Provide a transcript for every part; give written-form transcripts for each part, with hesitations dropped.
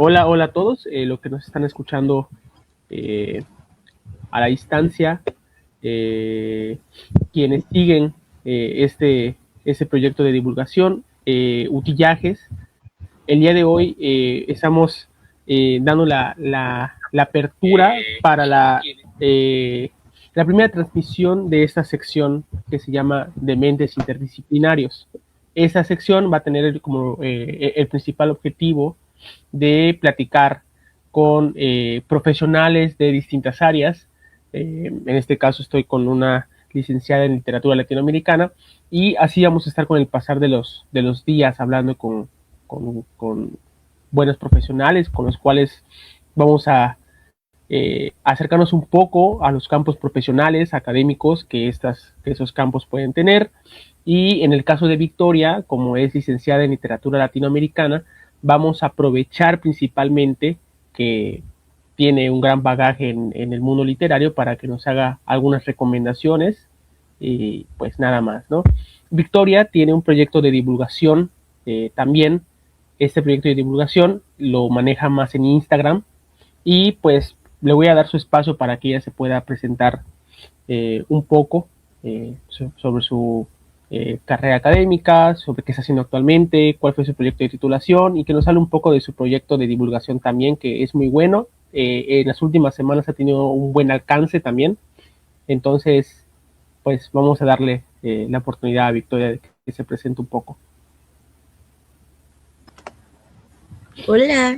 Hola, hola a todos, los que nos están escuchando eh, a la distancia, eh, quienes siguen este proyecto de divulgación, Utillajes. El día de hoy estamos dando la apertura para la primera transmisión de esta sección que se llama Dementes Interdisciplinarios. Esta sección va a tener como el principal objetivo de platicar con profesionales de distintas áreas. En este caso estoy con una licenciada en literatura latinoamericana y así vamos a estar con el pasar de los días hablando con buenos profesionales con los cuales vamos a acercarnos un poco a los campos profesionales, académicos que esos campos pueden tener. Y en el caso de Victoria, como es licenciada en literatura latinoamericana, vamos a aprovechar principalmente que tiene un gran bagaje en el mundo literario para que nos haga algunas recomendaciones y pues nada más, ¿no? Victoria tiene un proyecto de divulgación también. Este proyecto de divulgación lo maneja más en Instagram y pues le voy a dar su espacio para que ella se pueda presentar un poco sobre su carrera académica, sobre qué está haciendo actualmente, cuál fue su proyecto de titulación y que nos hable un poco de su proyecto de divulgación también, que es muy bueno. En las últimas semanas ha tenido un buen alcance también. Entonces, pues vamos a darle la oportunidad a Victoria de que se presente un poco. Hola,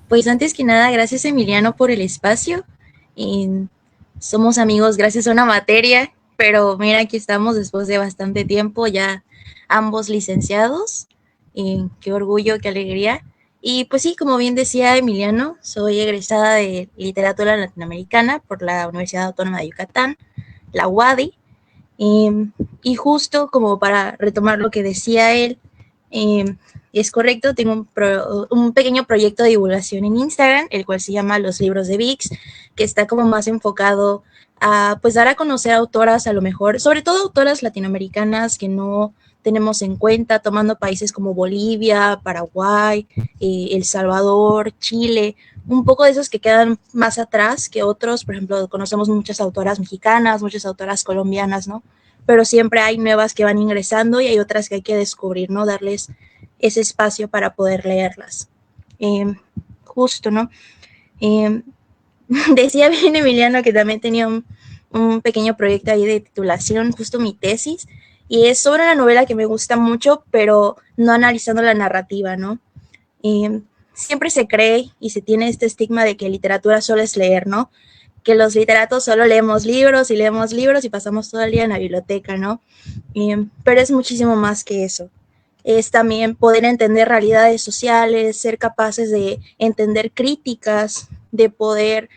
pues antes que nada, gracias Emiliano por el espacio. Somos amigos gracias a una materia, pero mira, aquí estamos después de bastante tiempo, ya ambos licenciados. Qué orgullo, qué alegría. Y pues sí, como bien decía Emiliano, soy egresada de literatura latinoamericana por la Universidad Autónoma de Yucatán, la UADY. Y justo como para retomar lo que decía él, eh, es correcto, tengo un pequeño proyecto de divulgación en Instagram, el cual se llama Los Libros de VIX, que está como más enfocado a pues dar a conocer autoras a lo mejor, sobre todo autoras latinoamericanas que no tenemos en cuenta, tomando países como Bolivia, Paraguay, El Salvador, Chile, un poco de esos que quedan más atrás que otros. Por ejemplo, conocemos muchas autoras mexicanas, muchas autoras colombianas, ¿no? Pero siempre hay nuevas que van ingresando y hay otras que hay que descubrir, ¿no? Darles ese espacio para poder leerlas. Justo, ¿no? Eh, Decía bien Emiliano que también tenía un pequeño proyecto ahí de titulación, justo mi tesis, y es sobre una novela que me gusta mucho, pero no analizando la narrativa, ¿no? Siempre se cree y se tiene este estigma de que literatura solo es leer, ¿no? Que los literatos solo leemos libros y pasamos todo el día en la biblioteca, ¿no? Pero es muchísimo más que eso. Es también poder entender realidades sociales, ser capaces de entender críticas, de poder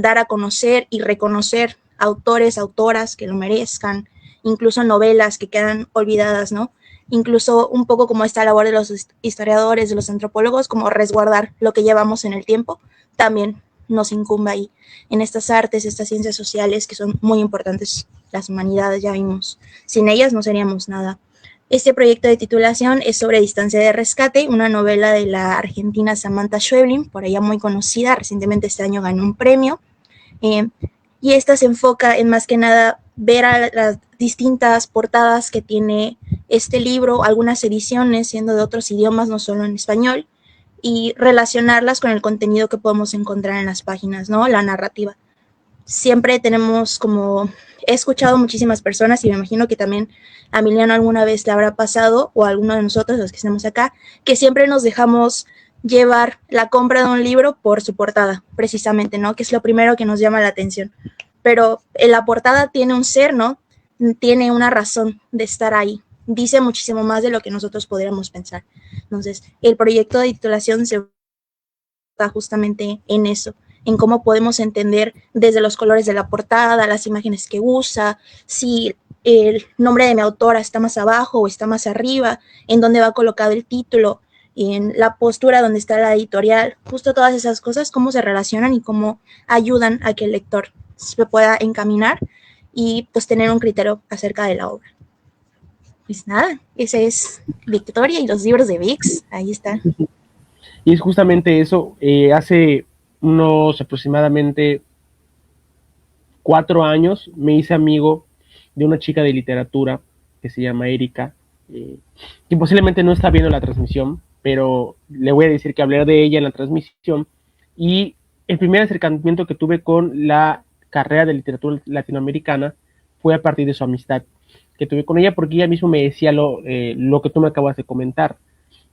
dar a conocer y reconocer autores, autoras que lo merezcan, incluso novelas que quedan olvidadas, ¿no? Incluso un poco como esta labor de los historiadores, de los antropólogos, como resguardar lo que llevamos en el tiempo, también nos incumbe ahí en estas artes, estas ciencias sociales que son muy importantes. Las humanidades, ya vimos, sin ellas no seríamos nada. Este proyecto de titulación es sobre Distancia de Rescate, una novela de la argentina Samantha Schweblin, por ella muy conocida, recientemente este año ganó un premio, y esta se enfoca en más que nada ver a las distintas portadas que tiene este libro, algunas ediciones siendo de otros idiomas, no solo en español, y relacionarlas con el contenido que podemos encontrar en las páginas, ¿no? La narrativa. Siempre tenemos como, he escuchado muchísimas personas y me imagino que también a Emiliano alguna vez le habrá pasado, o a alguno de nosotros, los que estamos acá, que siempre nos dejamos llevar la compra de un libro por su portada, precisamente, ¿no? Que es lo primero que nos llama la atención. Pero la portada tiene un ser, ¿no? Tiene una razón de estar ahí. Dice muchísimo más de lo que nosotros podríamos pensar. Entonces, el proyecto de titulación se está justamente en eso, en cómo podemos entender desde los colores de la portada, las imágenes que usa, si el nombre de mi autora está más abajo o está más arriba, en dónde va colocado el título, en la postura donde está la editorial, justo todas esas cosas, cómo se relacionan y cómo ayudan a que el lector se pueda encaminar y pues tener un criterio acerca de la obra. Pues nada, ese es Victoria y los libros de Vix, ahí está. Y es justamente eso. Hace unos aproximadamente 4 años me hice amigo de una chica de literatura que se llama Erika, que posiblemente no está viendo la transmisión, pero le voy a decir que hablé de ella en la transmisión. Y el primer acercamiento que tuve con la carrera de literatura latinoamericana fue a partir de su amistad que tuve con ella, porque ella misma me decía lo que tú me acabas de comentar.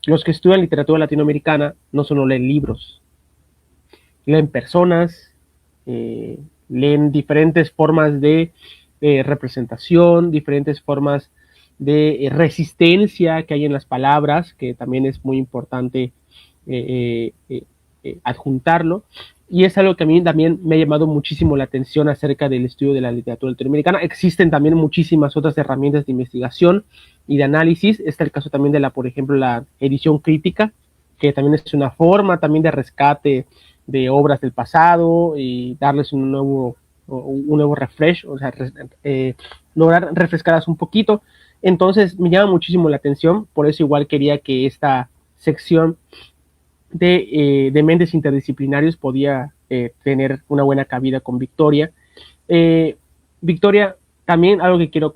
Los que estudian literatura latinoamericana no solo leen libros, leen personas, eh, leen diferentes formas de representación, diferentes formas de resistencia que hay en las palabras, que también es muy importante adjuntarlo. Y es algo que a mí también me ha llamado muchísimo la atención acerca del estudio de la literatura latinoamericana. Existen también muchísimas otras herramientas de investigación y de análisis. Está el caso también de por ejemplo, la edición crítica, que también es una forma también de rescate de obras del pasado y darles un nuevo refresh, o sea, lograr refrescarlas un poquito. Entonces me llama muchísimo la atención, por eso igual quería que esta sección de mentes interdisciplinarios podía tener una buena cabida con Victoria. Victoria, también algo que quiero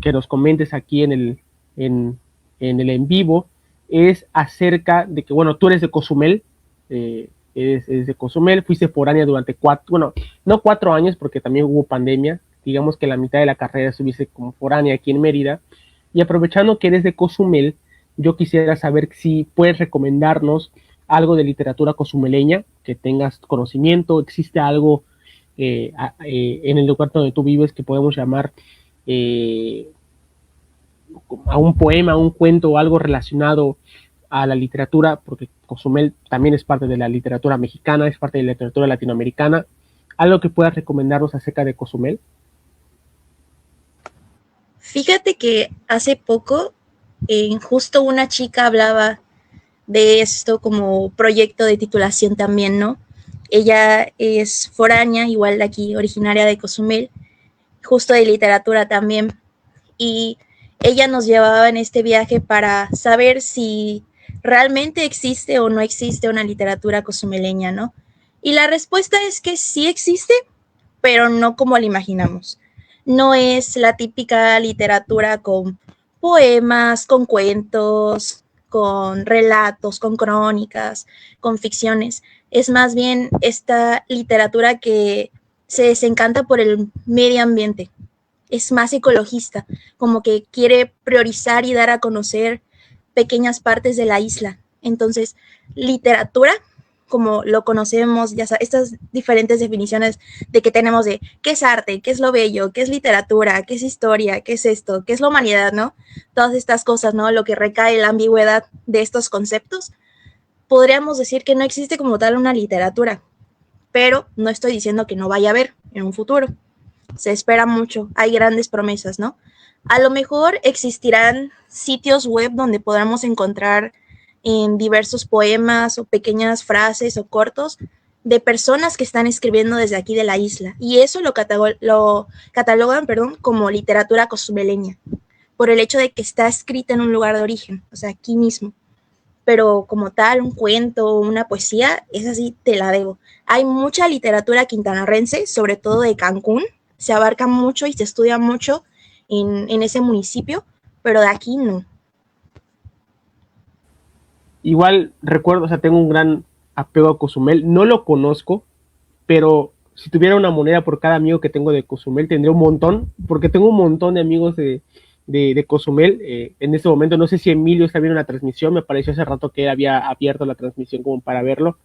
que nos comentes aquí en el en vivo es acerca de que, bueno, tú eres de Cozumel, eres de Cozumel, fuiste foránea durante 4 años, porque también hubo pandemia, digamos que la mitad de la carrera estuviste como foránea aquí en Mérida, y aprovechando que eres de Cozumel, yo quisiera saber si puedes recomendarnos algo de literatura cozumeleña, que tengas conocimiento, existe algo en el lugar donde tú vives que podemos llamar eh, a un poema, a un cuento o algo relacionado a la literatura, porque Cozumel también es parte de la literatura mexicana, es parte de la literatura latinoamericana. ¿Algo que puedas recomendarnos acerca de Cozumel? Fíjate que hace poco, justo una chica hablaba de esto como proyecto de titulación también, ¿no? Ella es foránea, igual de aquí, originaria de Cozumel, justo de literatura también, y ella nos llevaba en este viaje para saber si realmente existe o no existe una literatura cozumeleña, ¿no? Y la respuesta es que sí existe, pero no como la imaginamos. No es la típica literatura con poemas, con cuentos, con relatos, con crónicas, con ficciones. Es más bien esta literatura que se desencanta por el medio ambiente. Es más ecologista, como que quiere priorizar y dar a conocer pequeñas partes de la isla. Entonces, literatura, como lo conocemos, ya sabes, estas diferentes definiciones de que tenemos de qué es arte, qué es lo bello, qué es literatura, qué es historia, qué es esto, qué es la humanidad, ¿no? Todas estas cosas, ¿no? Lo que recae la ambigüedad de estos conceptos. Podríamos decir que no existe como tal una literatura, pero no estoy diciendo que no vaya a haber en un futuro. Se espera mucho, hay grandes promesas, ¿no? A lo mejor existirán sitios web donde podamos encontrar en diversos poemas o pequeñas frases o cortos de personas que están escribiendo desde aquí de la isla. Y eso lo catalogan, como literatura cozumeleña, por el hecho de que está escrita en un lugar de origen, o sea, aquí mismo. Pero como tal, un cuento o una poesía, esa sí te la debo. Hay mucha literatura quintanarrense, sobre todo de Cancún, se abarca mucho y se estudia mucho en ese municipio, pero de aquí no. Igual recuerdo, o sea, tengo un gran apego a Cozumel, no lo conozco, pero si tuviera una moneda por cada amigo que tengo de Cozumel, tendría un montón, porque tengo un montón de amigos de Cozumel. En este momento, no sé si Emilio está viendo la transmisión, me pareció hace rato que él había abierto la transmisión como para verlo.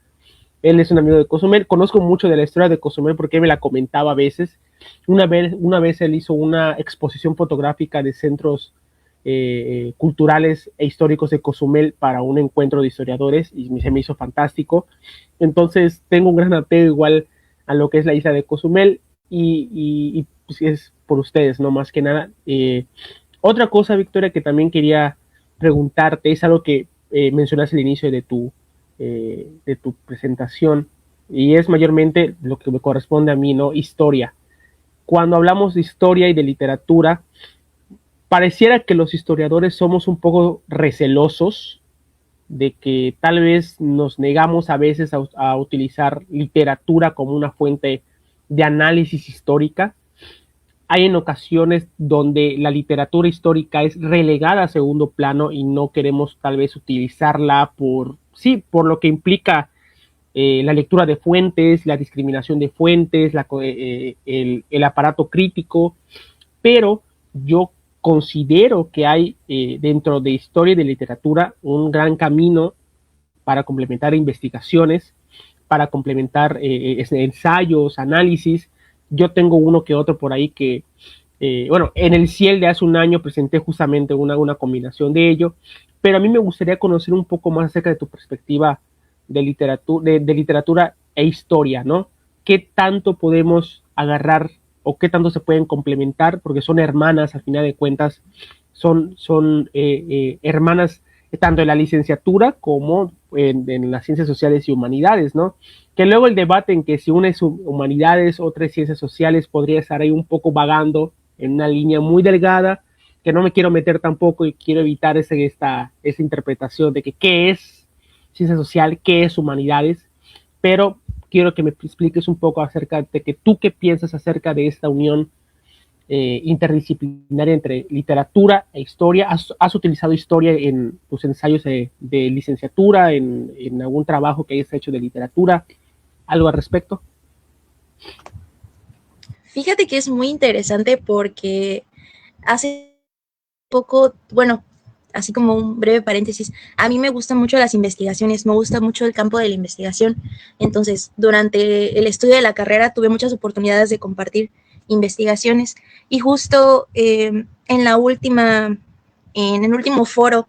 Él es un amigo de Cozumel, conozco mucho de la historia de Cozumel porque él me la comentaba a veces. Una vez él hizo una exposición fotográfica de centros culturales e históricos de Cozumel para un encuentro de historiadores y se me hizo fantástico. Entonces tengo un gran apego igual a lo que es la isla de Cozumel y pues es por ustedes, ¿no? Más que nada. Otra cosa, Victoria, que también quería preguntarte, es algo que mencionaste al inicio de tu presentación y es mayormente lo que me corresponde a mí, ¿no? Historia. Cuando hablamos de historia y de literatura, pareciera que los historiadores somos un poco recelosos de que tal vez nos negamos a veces a utilizar literatura como una fuente de análisis histórica. Hay en ocasiones donde la literatura histórica es relegada a segundo plano y no queremos tal vez utilizarla por lo que implica la lectura de fuentes, la discriminación de fuentes, el aparato crítico, pero yo considero que hay dentro de historia y de literatura un gran camino para complementar investigaciones, para complementar ensayos, análisis. Yo tengo uno que otro por ahí que, bueno, en el CIEL de hace un año presenté justamente una combinación de ello, pero a mí me gustaría conocer un poco más acerca de tu perspectiva de literatura e historia, ¿no? ¿Qué tanto podemos agarrar o qué tanto se pueden complementar? Porque son hermanas, al final de cuentas, son hermanas tanto en la licenciatura como en las ciencias sociales y humanidades, ¿no? Que luego el debate en que si una es humanidades, otra es ciencias sociales, podría estar ahí un poco vagando en una línea muy delgada, que no me quiero meter tampoco y quiero evitar esa interpretación de que qué es ciencia social, qué es humanidades, pero quiero que me expliques un poco acerca de que tú qué piensas acerca de esta unión interdisciplinaria entre literatura e historia. ¿Has utilizado historia en tus ensayos de licenciatura, en algún trabajo que hayas hecho de literatura? ¿Algo al respecto? Fíjate que es muy interesante porque hace poco, bueno, así como un breve paréntesis, a mí me gustan mucho las investigaciones, me gusta mucho el campo de la investigación. Entonces, durante el estudio de la carrera tuve muchas oportunidades de compartir investigaciones y justo en el último foro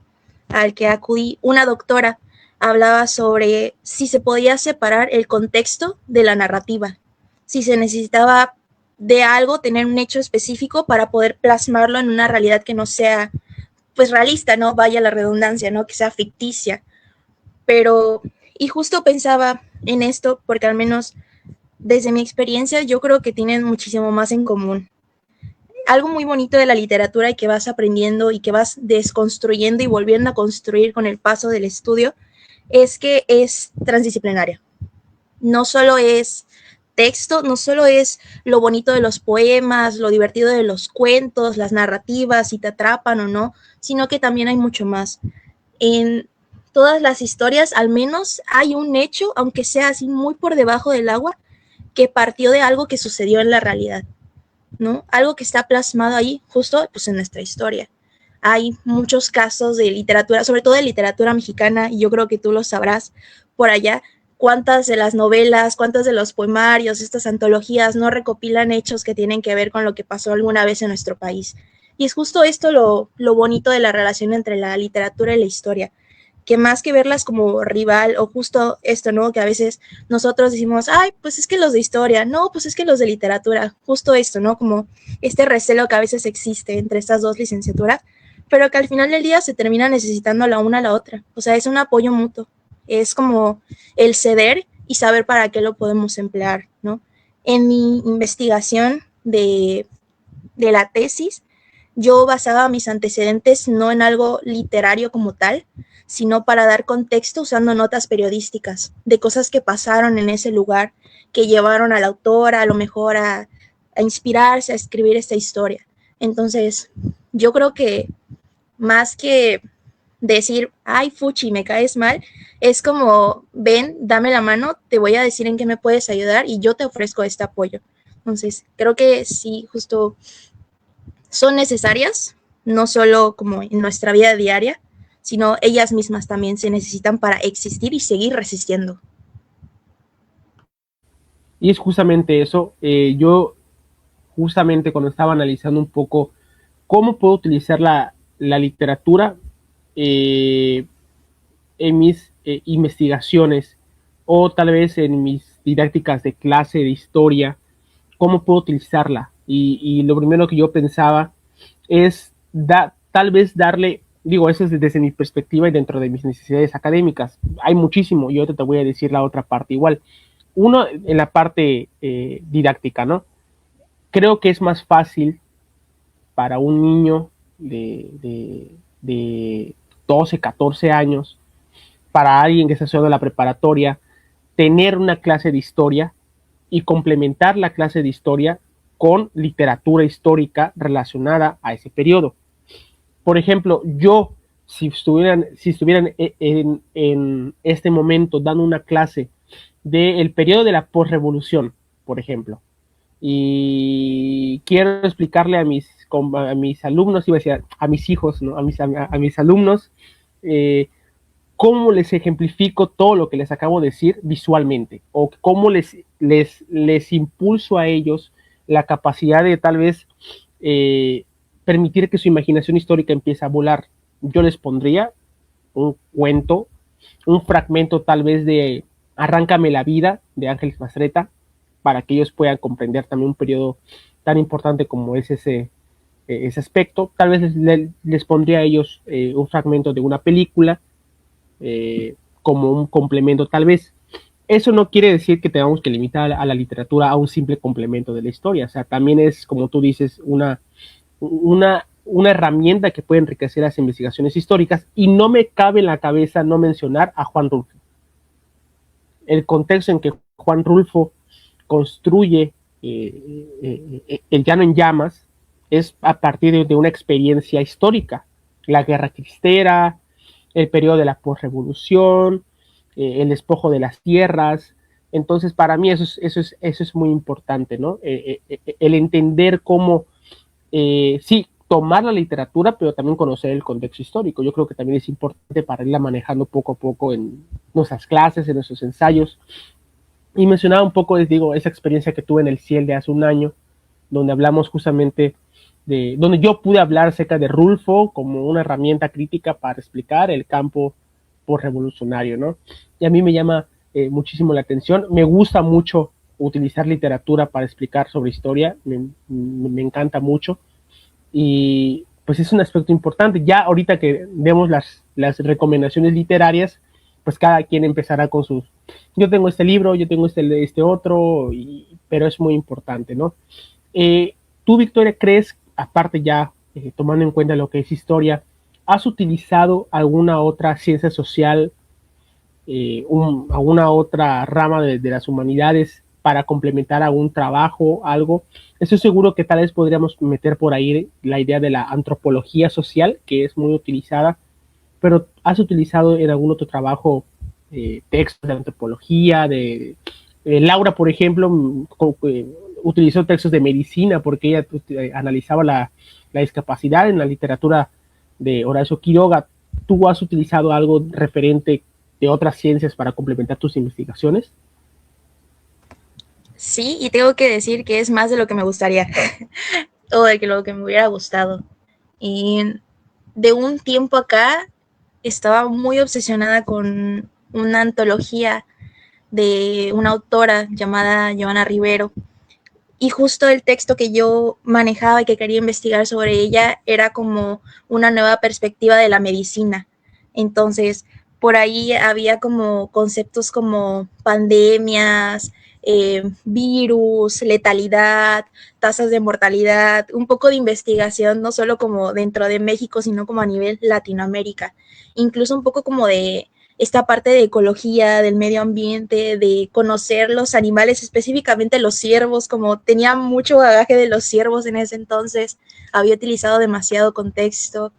al que acudí, una doctora hablaba sobre si se podía separar el contexto de la narrativa, si se necesitaba de algo tener un hecho específico para poder plasmarlo en una realidad que no sea pues realista, ¿no? Vaya la redundancia, ¿no? Que sea ficticia. Pero, y justo pensaba en esto porque al menos desde mi experiencia yo creo que tienen muchísimo más en común. Algo muy bonito de la literatura y que vas aprendiendo y que vas desconstruyendo y volviendo a construir con el paso del estudio es que es transdisciplinaria. No solo es texto, no solo es lo bonito de los poemas, lo divertido de los cuentos, las narrativas, si te atrapan o no, sino que también hay mucho más. En todas las historias, al menos hay un hecho, aunque sea así muy por debajo del agua, que partió de algo que sucedió en la realidad, ¿no? Algo que está plasmado ahí, justo pues en nuestra historia. Hay muchos casos de literatura, sobre todo de literatura mexicana, y yo creo que tú lo sabrás por allá, cuántas de las novelas, cuántos de los poemarios, estas antologías no recopilan hechos que tienen que ver con lo que pasó alguna vez en nuestro país. Y es justo esto lo bonito de la relación entre la literatura y la historia, que más que verlas como rival o justo esto, ¿no? Que a veces nosotros decimos, ay, pues es que los de historia, no, pues es que los de literatura, justo esto, ¿no? Como este recelo que a veces existe entre estas dos licenciaturas, pero que al final del día se termina necesitando la una a la otra. O sea, es un apoyo mutuo, es como el ceder y saber para qué lo podemos emplear, ¿no? En mi investigación de la tesis, yo basaba mis antecedentes no en algo literario como tal, sino para dar contexto usando notas periodísticas de cosas que pasaron en ese lugar, que llevaron al autor a lo mejor a inspirarse, a escribir esta historia. Entonces, yo creo que más que decir, ay, Fuchi, me caes mal, es como, ven, dame la mano, te voy a decir en qué me puedes ayudar y yo te ofrezco este apoyo. Entonces, creo que sí, justo son necesarias, no solo como en nuestra vida diaria, sino ellas mismas también se necesitan para existir y seguir resistiendo. Y es justamente eso. Yo justamente cuando estaba analizando un poco cómo puedo utilizar la literatura eh, en mis investigaciones o tal vez en mis didácticas de clase de historia, cómo puedo utilizarla. Y lo primero que yo pensaba es tal vez darle, digo, eso es desde mi perspectiva y dentro de mis necesidades académicas. Hay muchísimo, y ahorita te voy a decir la otra parte igual. Uno, en la parte didáctica, ¿no? Creo que es más fácil para un niño de 12, 14 años para alguien que está estudiando la preparatoria, tener una clase de historia y complementar la clase de historia con literatura histórica relacionada a ese periodo. Por ejemplo, yo, si estuvieran en este momento dando una clase del periodo de la posrevolución, por ejemplo, y quiero explicarle a mis alumnos, iba a decir a mis hijos, ¿no? a mis alumnos, cómo les ejemplifico todo lo que les acabo de decir visualmente, o cómo les impulso a ellos la capacidad de tal vez permitir que su imaginación histórica empiece a volar. Yo les pondría un cuento, un fragmento tal vez de Arráncame la vida de Ángeles Mastreta, para que ellos puedan comprender también un periodo tan importante como es ese aspecto. Tal vez les pondría a ellos un fragmento de una película como un complemento tal vez. Eso no quiere decir que tengamos que limitar a la literatura a un simple complemento de la historia. O sea, también es, como tú dices, una herramienta que puede enriquecer las investigaciones históricas, y no me cabe en la cabeza no mencionar a Juan Rulfo. El contexto en que Juan Rulfo construye El Llano en Llamas es a partir de una experiencia histórica. La Guerra Cristera, el periodo de la posrevolución, el despojo de las tierras. Entonces, para mí eso es muy importante, ¿no? El entender cómo, sí, tomar la literatura, pero también conocer el contexto histórico. Yo creo que también es importante para irla manejando poco a poco en nuestras clases, en nuestros ensayos. Y mencionaba un poco, les digo, esa experiencia que tuve en el CIEL de hace un año, donde hablamos justamente donde yo pude hablar acerca de Rulfo como una herramienta crítica para explicar el campo postrevolucionario, ¿no? Y a mí me llama muchísimo la atención. Me gusta mucho utilizar literatura para explicar sobre historia, me encanta mucho, y pues es un aspecto importante. Ya ahorita que vemos las recomendaciones literarias, pues cada quien empezará con sus, yo tengo este libro, yo tengo este otro, pero es muy importante, ¿no? ¿Tú, Victoria, crees, aparte ya tomando en cuenta lo que es historia, has utilizado alguna otra ciencia social, alguna otra rama de las humanidades para complementar algún trabajo, algo? Estoy seguro que tal vez podríamos meter por ahí la idea de la antropología social, que es muy utilizada, pero ¿has utilizado en algún otro trabajo textos de antropología? Laura, por ejemplo, utilizó textos de medicina porque ella analizaba la discapacidad en la literatura de Horacio Quiroga. ¿Tú has utilizado algo referente de otras ciencias para complementar tus investigaciones? Sí, y tengo que decir que es más de lo que me gustaría, o de lo que me hubiera gustado. Y de un tiempo acá estaba muy obsesionada con una antología de una autora llamada Joana Rivero, y justo el texto que yo manejaba y que quería investigar sobre ella era como una nueva perspectiva de la medicina. Entonces, por ahí había como conceptos como pandemias, virus, letalidad, tasas de mortalidad, un poco de investigación, no solo como dentro de México, sino como a nivel Latinoamérica, incluso un poco como de esta parte de ecología, del medio ambiente, de conocer los animales, específicamente los ciervos, como tenía mucho bagaje de los ciervos en ese entonces, había utilizado demasiado contexto.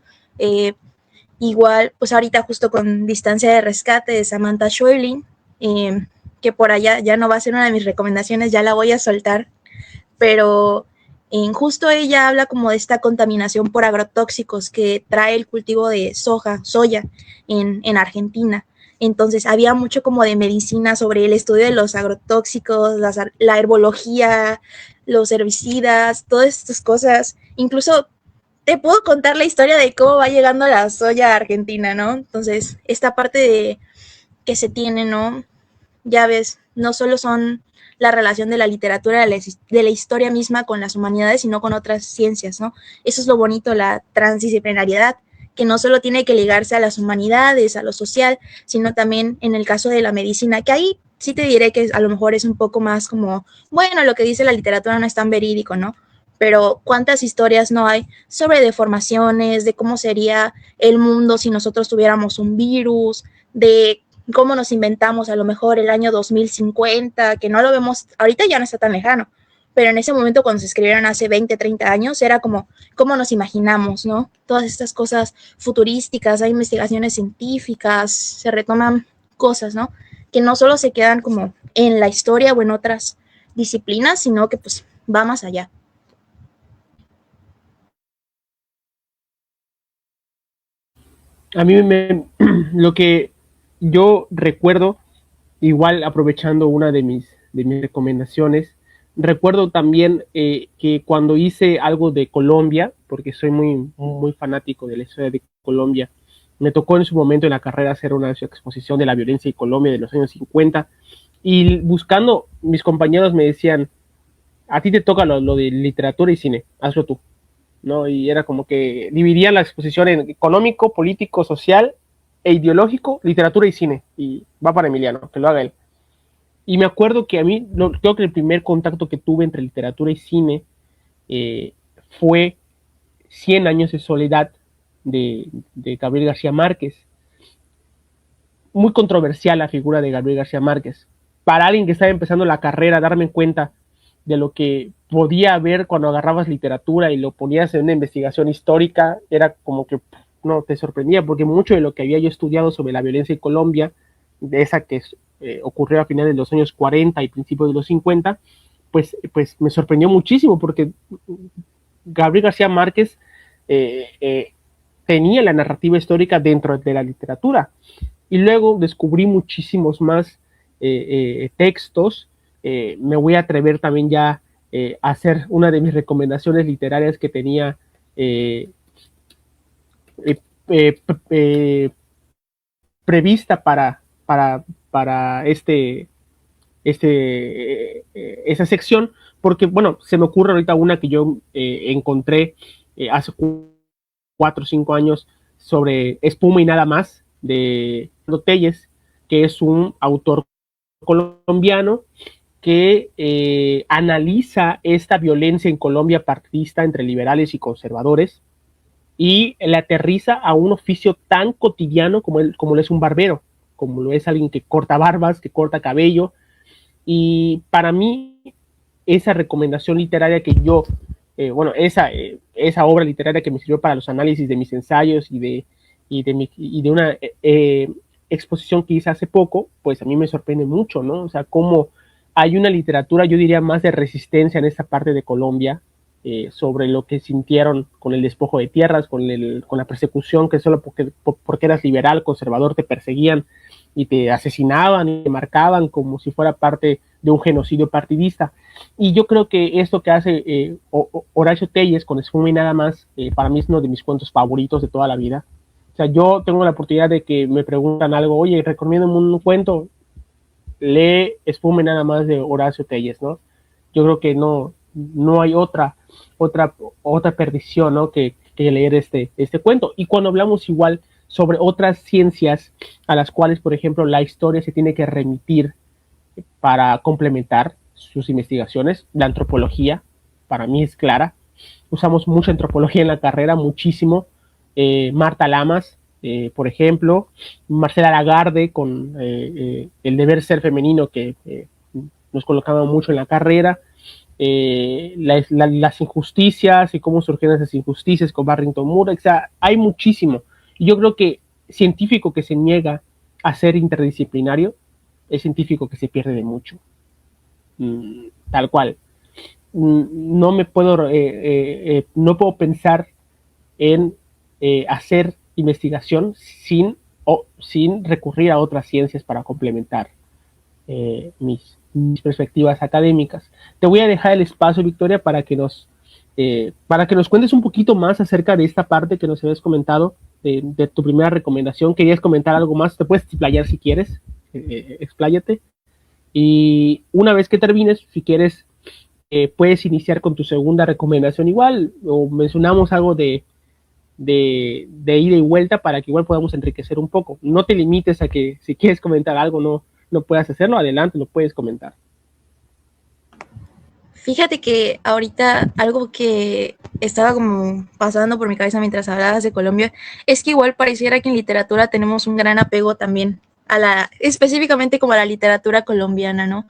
Igual, pues ahorita justo con Distancia de Rescate de Samantha Schweblin, que por allá ya no va a ser una de mis recomendaciones, ya la voy a soltar, pero justo ella habla como de esta contaminación por agrotóxicos que trae el cultivo de soya en Argentina. Entonces había mucho como de medicina sobre el estudio de los agrotóxicos, la herbología, los herbicidas, todas estas cosas. Incluso te puedo contar la historia de cómo va llegando la soya a Argentina, ¿no? Entonces, esta parte de que se tiene, ¿no? Ya ves, no solo son la relación de la literatura, de la historia misma con las humanidades, sino con otras ciencias, ¿no? Eso es lo bonito, la transdisciplinariedad, que no solo tiene que ligarse a las humanidades, a lo social, sino también en el caso de la medicina, que ahí sí te diré que a lo mejor es un poco más como, bueno, lo que dice la literatura no es tan verídico, ¿no? Pero cuántas historias no hay sobre deformaciones, de cómo sería el mundo si nosotros tuviéramos un virus, de cómo nos inventamos a lo mejor el año 2050, que no lo vemos, ahorita ya no está tan lejano, pero en ese momento cuando se escribieron hace 20, 30 años, era como cómo nos imaginamos, ¿no? Todas estas cosas futurísticas, hay investigaciones científicas, se retoman cosas, ¿no? Que no solo se quedan como en la historia o en otras disciplinas, sino que pues va más allá. A mí lo que yo recuerdo, igual aprovechando una de mis recomendaciones, recuerdo también que cuando hice algo de Colombia, porque soy muy fanático de la historia de Colombia, me tocó en su momento en la carrera hacer una exposición de la violencia en Colombia de los años 50 y buscando, mis compañeros me decían, a ti te toca lo de literatura y cine, hazlo tú, ¿no? Y era como que dividían la exposición en económico, político, social e ideológico, literatura y cine, y va para Emiliano, que lo haga él. Y me acuerdo que a mí, creo que el primer contacto que tuve entre literatura y cine eh, fue Cien años de soledad de Gabriel García Márquez. Muy controversial la figura de Gabriel García Márquez. Para alguien que estaba empezando la carrera, darme cuenta de lo que podía ver cuando agarrabas literatura y lo ponías en una investigación histórica, era como que no te sorprendía, porque mucho de lo que había yo estudiado sobre la violencia en Colombia, de esa que ocurrió a finales de los años 40 y principios de los 50, pues me sorprendió muchísimo, porque Gabriel García Márquez tenía la narrativa histórica dentro de la literatura. Y luego descubrí muchísimos más textos. Me voy a atrever también ya a hacer una de mis recomendaciones literarias que tenía eh, eh, eh, prevista para esa sección, porque, bueno, se me ocurre ahorita una que yo encontré hace 4 o 5 años sobre Espuma y nada más, de Telles, que es un autor colombiano que analiza esta violencia en Colombia partidista entre liberales y conservadores y le aterriza a un oficio tan cotidiano como lo es un barbero, como lo es alguien que corta barbas, que corta cabello. Y para mí, esa recomendación literaria que yo, esa obra literaria que me sirvió para los análisis de mis ensayos y de una exposición que hice hace poco, pues a mí me sorprende mucho, ¿no? O sea, cómo hay una literatura, yo diría, más de resistencia en esta parte de Colombia, sobre lo que sintieron con el despojo de tierras, con la persecución, que solo porque eras liberal, conservador, te perseguían y te asesinaban y te marcaban como si fuera parte de un genocidio partidista. Y yo creo que esto que hace Horacio Telles con Espuma y nada más, para mí es uno de mis cuentos favoritos de toda la vida. O sea, yo tengo la oportunidad de que me preguntan algo, oye, recomiéndame un cuento, lee Espuma y nada más de Horacio Telles, ¿no? Yo creo que no hay otra perdición, ¿no? que leer este cuento. Y cuando hablamos igual sobre otras ciencias a las cuales, por ejemplo, la historia se tiene que remitir para complementar sus investigaciones, la antropología, para mí es clara. Usamos mucha antropología en la carrera, muchísimo. Marta Lamas, por ejemplo, Marcela Lagarde con el deber ser femenino que nos colocaba mucho en la carrera, las injusticias y cómo surgieron esas injusticias con Barrington Moore, o sea, hay muchísimo. Y yo creo que científico que se niega a ser interdisciplinario es científico que se pierde de mucho. Tal cual. No puedo pensar en hacer investigación sin recurrir a otras ciencias para complementar mis perspectivas académicas. Te voy a dejar el espacio, Victoria, para que nos cuentes un poquito más acerca de esta parte que nos habías comentado, de tu primera recomendación. ¿Querías comentar algo más? Te puedes explayar si quieres, expláyate. Y una vez que termines, si quieres, puedes iniciar con tu segunda recomendación igual, o mencionamos algo de ida y vuelta para que igual podamos enriquecer un poco. No te limites a que si quieres comentar algo no puedas hacerlo, adelante, lo puedes comentar. Fíjate que ahorita algo que estaba como pasando por mi cabeza mientras hablabas de Colombia es que igual pareciera que en literatura tenemos un gran apego también específicamente como a la literatura colombiana, ¿no?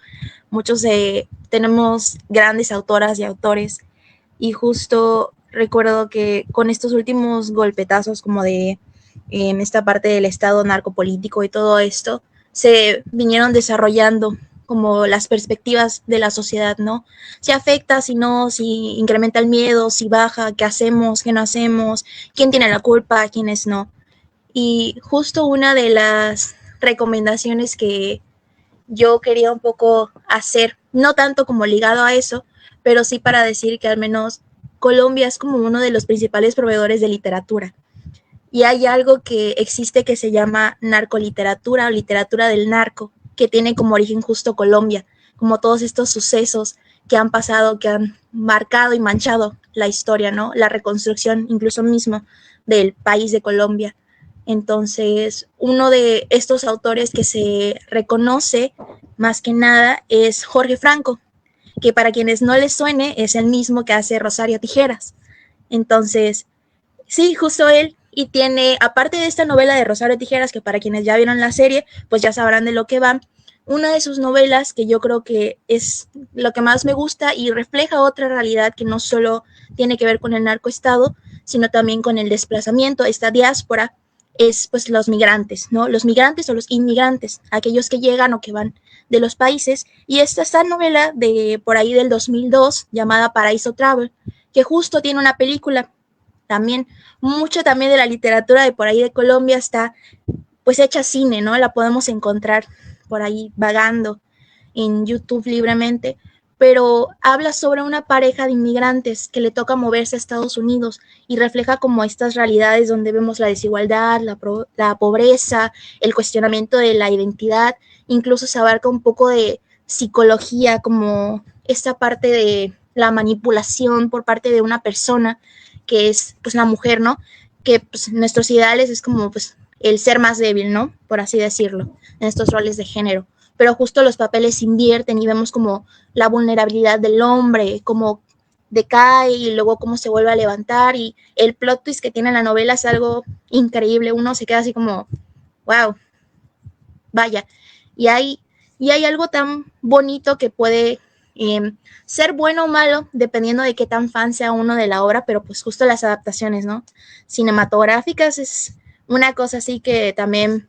Muchos tenemos grandes autoras y autores y justo recuerdo que con estos últimos golpetazos como de esta parte del estado narcopolítico y todo esto, se vinieron desarrollando como las perspectivas de la sociedad, ¿no? Si afecta, si no, si incrementa el miedo, si baja, qué hacemos, qué no hacemos, quién tiene la culpa, quiénes no. Y justo una de las recomendaciones que yo quería un poco hacer, no tanto como ligado a eso, pero sí para decir que al menos Colombia es como uno de los principales proveedores de literatura. Y hay algo que existe que se llama narcoliteratura o literatura del narco, que tiene como origen justo Colombia, como todos estos sucesos que han pasado, que han marcado y manchado la historia, ¿no? La reconstrucción incluso mismo del país de Colombia. Entonces, uno de estos autores que se reconoce más que nada es Jorge Franco, que para quienes no les suene es el mismo que hace Rosario Tijeras. Entonces, sí, justo él. Y tiene, aparte de esta novela de Rosario Tijeras, que para quienes ya vieron la serie, pues ya sabrán de lo que va, una de sus novelas que yo creo que es lo que más me gusta y refleja otra realidad que no solo tiene que ver con el narcoestado, sino también con el desplazamiento, esta diáspora, es pues los migrantes, ¿no? Los migrantes o los inmigrantes, aquellos que llegan o que van de los países. Y esta novela de por ahí del 2002, llamada Paraíso Travel, que justo tiene una película también. Mucho también de la literatura de por ahí de Colombia está pues hecha cine, ¿no? La podemos encontrar por ahí vagando en YouTube libremente, pero habla sobre una pareja de inmigrantes que le toca moverse a Estados Unidos y refleja como estas realidades donde vemos la desigualdad, la pobreza, el cuestionamiento de la identidad, incluso se abarca un poco de psicología, como esta parte de la manipulación por parte de una persona que es pues la mujer, ¿no? Que pues, nuestros ideales es como pues el ser más débil, ¿no? Por así decirlo, en estos roles de género. Pero justo los papeles se invierten y vemos como la vulnerabilidad del hombre, cómo decae y luego cómo se vuelve a levantar y el plot twist que tiene la novela es algo increíble, uno se queda así como, wow, vaya, y hay algo tan bonito que puede ser bueno o malo, dependiendo de qué tan fan sea uno de la obra, pero pues justo las adaptaciones, ¿no? Cinematográficas es una cosa así que también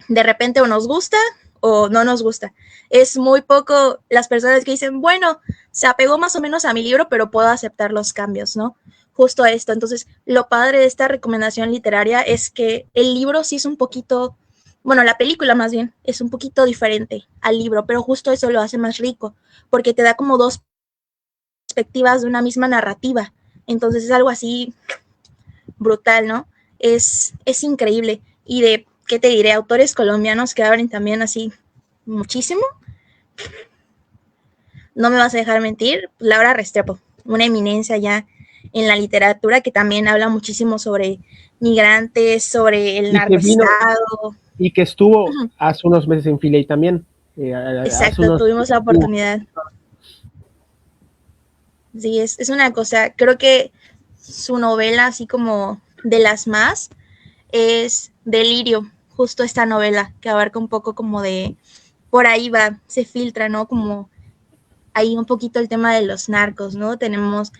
de repente o nos gusta o no nos gusta. Es muy poco las personas que dicen, bueno, se apegó más o menos a mi libro, pero puedo aceptar los cambios, ¿no? Justo esto. Entonces, lo padre de esta recomendación literaria es que el libro sí es un poquito, bueno, la película más bien, es un poquito diferente al libro, pero justo eso lo hace más rico, porque te da como dos perspectivas de una misma narrativa. Entonces es algo así brutal, ¿no? Es increíble. Y de, ¿qué te diré? Autores colombianos que abren también así muchísimo. No me vas a dejar mentir, Laura Restrepo, una eminencia ya en la literatura que también habla muchísimo sobre migrantes, sobre el Y que vino narcoestado. y que estuvo hace unos meses en Filey también. Exacto, tuvimos la oportunidad. Sí, es una cosa, creo que su novela, así como de las más, es Delirio, justo esta novela que abarca un poco como de, por ahí va, se filtra, ¿no? Como ahí un poquito el tema de los narcos, ¿no? Tenemos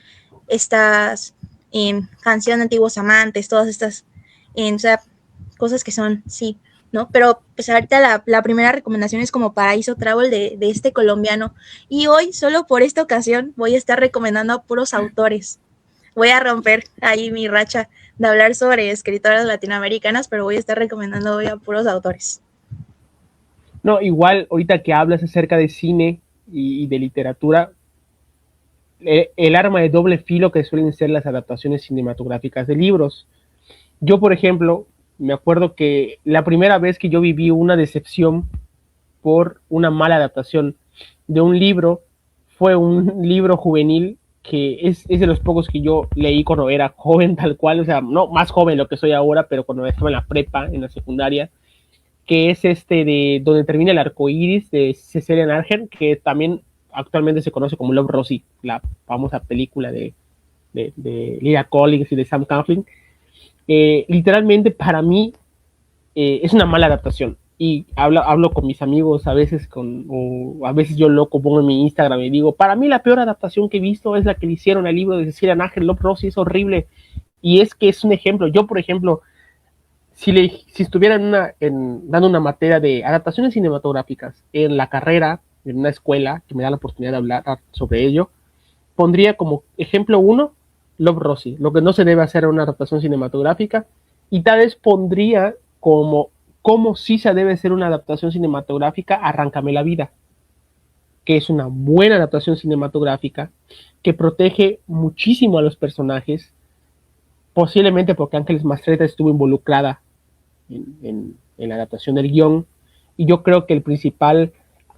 estas canciones de antiguos amantes, todas estas, o sea, cosas que son, sí, ¿no? Pero pues ahorita la primera recomendación es como Paraíso Travel de este colombiano. Y hoy, solo por esta ocasión, voy a estar recomendando a puros autores. Voy a romper ahí mi racha de hablar sobre escritoras latinoamericanas, pero voy a estar recomendando hoy a puros autores. No, igual ahorita que hablas acerca de cine y de literatura, el arma de doble filo que suelen ser las adaptaciones cinematográficas de libros. Yo, por ejemplo, me acuerdo que la primera vez que yo viví una decepción por una mala adaptación de un libro fue un libro juvenil que es de los pocos que yo leí cuando era joven tal cual, o sea, no más joven lo que soy ahora, pero cuando estaba en la prepa, en la secundaria, que es este de Donde termina el arco iris de Cecilia Nargen, que también actualmente se conoce como Love Rosie, la famosa película de Lila Collins y de Sam Claflin. Literalmente para mí es una mala adaptación. y hablo con mis amigos a veces, o a veces yo loco pongo en mi Instagram y digo, para mí la peor adaptación que he visto es la que le hicieron al libro de Cecilia Nájera, Love, Rosie, es horrible. Y es que es un ejemplo. Yo, por ejemplo, si estuviera dando una materia de adaptaciones cinematográficas en la carrera, en una escuela que me da la oportunidad de hablar sobre ello, pondría como ejemplo uno Love, Rosie, lo que no se debe hacer en una adaptación cinematográfica, y tal vez pondría como sí se debe hacer una adaptación cinematográfica Arráncame la vida, que es una buena adaptación cinematográfica que protege muchísimo a los personajes, posiblemente porque Ángeles Mastretta estuvo involucrada en la adaptación del guión, y yo creo que el principal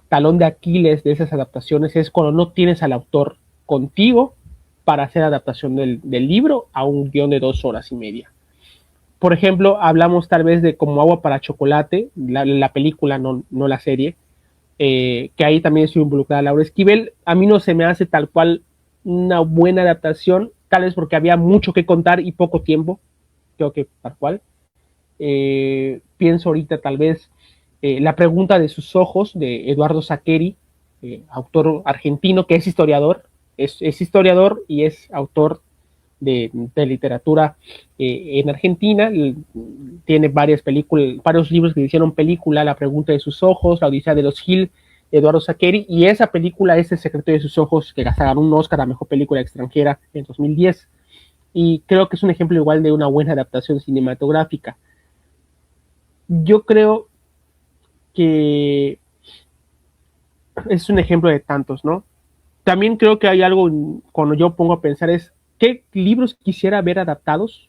talón de Aquiles de esas adaptaciones es cuando no tienes al autor contigo para hacer adaptación del libro a un guión de 2 horas y media. Por ejemplo, hablamos tal vez de Como agua para chocolate, la película, no la serie, que ahí también estuvo involucrada Laura Esquivel. A mí no se me hace tal cual una buena adaptación, tal vez porque había mucho que contar y poco tiempo, creo que tal cual. Pienso ahorita tal vez La pregunta de sus ojos, de Eduardo Saqueri, autor argentino que es historiador, es historiador y es autor de literatura en Argentina. Tiene varias películas, varios libros que hicieron película, La pregunta de sus ojos, La odisea de los Gil, Eduardo Saqueri, y esa película es El secreto de sus ojos, que ganó un Oscar a mejor película extranjera en 2010, y creo que es un ejemplo igual de una buena adaptación cinematográfica. Yo creo que es un ejemplo de tantos, ¿no? También creo que hay algo, cuando yo pongo a pensar, es ¿qué libros quisiera ver adaptados?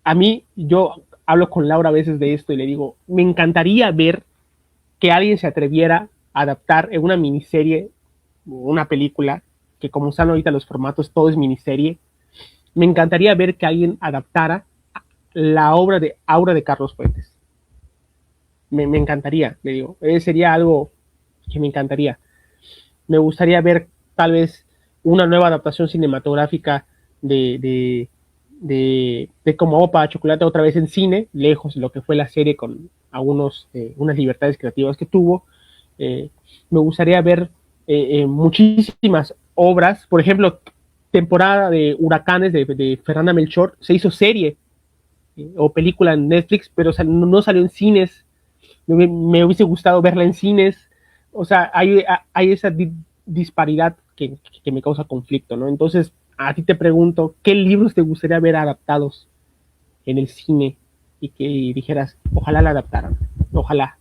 A mí, yo hablo con Laura a veces de esto y le digo, me encantaría ver que alguien se atreviera a adaptar en una miniserie, una película, que como están ahorita los formatos, todo es miniserie. Me encantaría ver que alguien adaptara la obra de Aura de Carlos Fuentes. Me encantaría, le digo, sería algo que me encantaría. Me gustaría ver tal vez una nueva adaptación cinematográfica de Como agua para chocolate otra vez en cine, lejos de lo que fue la serie con unas libertades creativas que tuvo. Me gustaría ver muchísimas obras, por ejemplo, temporada de Huracanes de Fernanda Melchor, se hizo serie o película en Netflix, pero no salió en cines. Me hubiese gustado verla en cines. O sea, hay esa disparidad que me causa conflicto, ¿no? Entonces, a ti te pregunto, ¿qué libros te gustaría ver adaptados en el cine y que dijeras, ojalá la adaptaran, ojalá?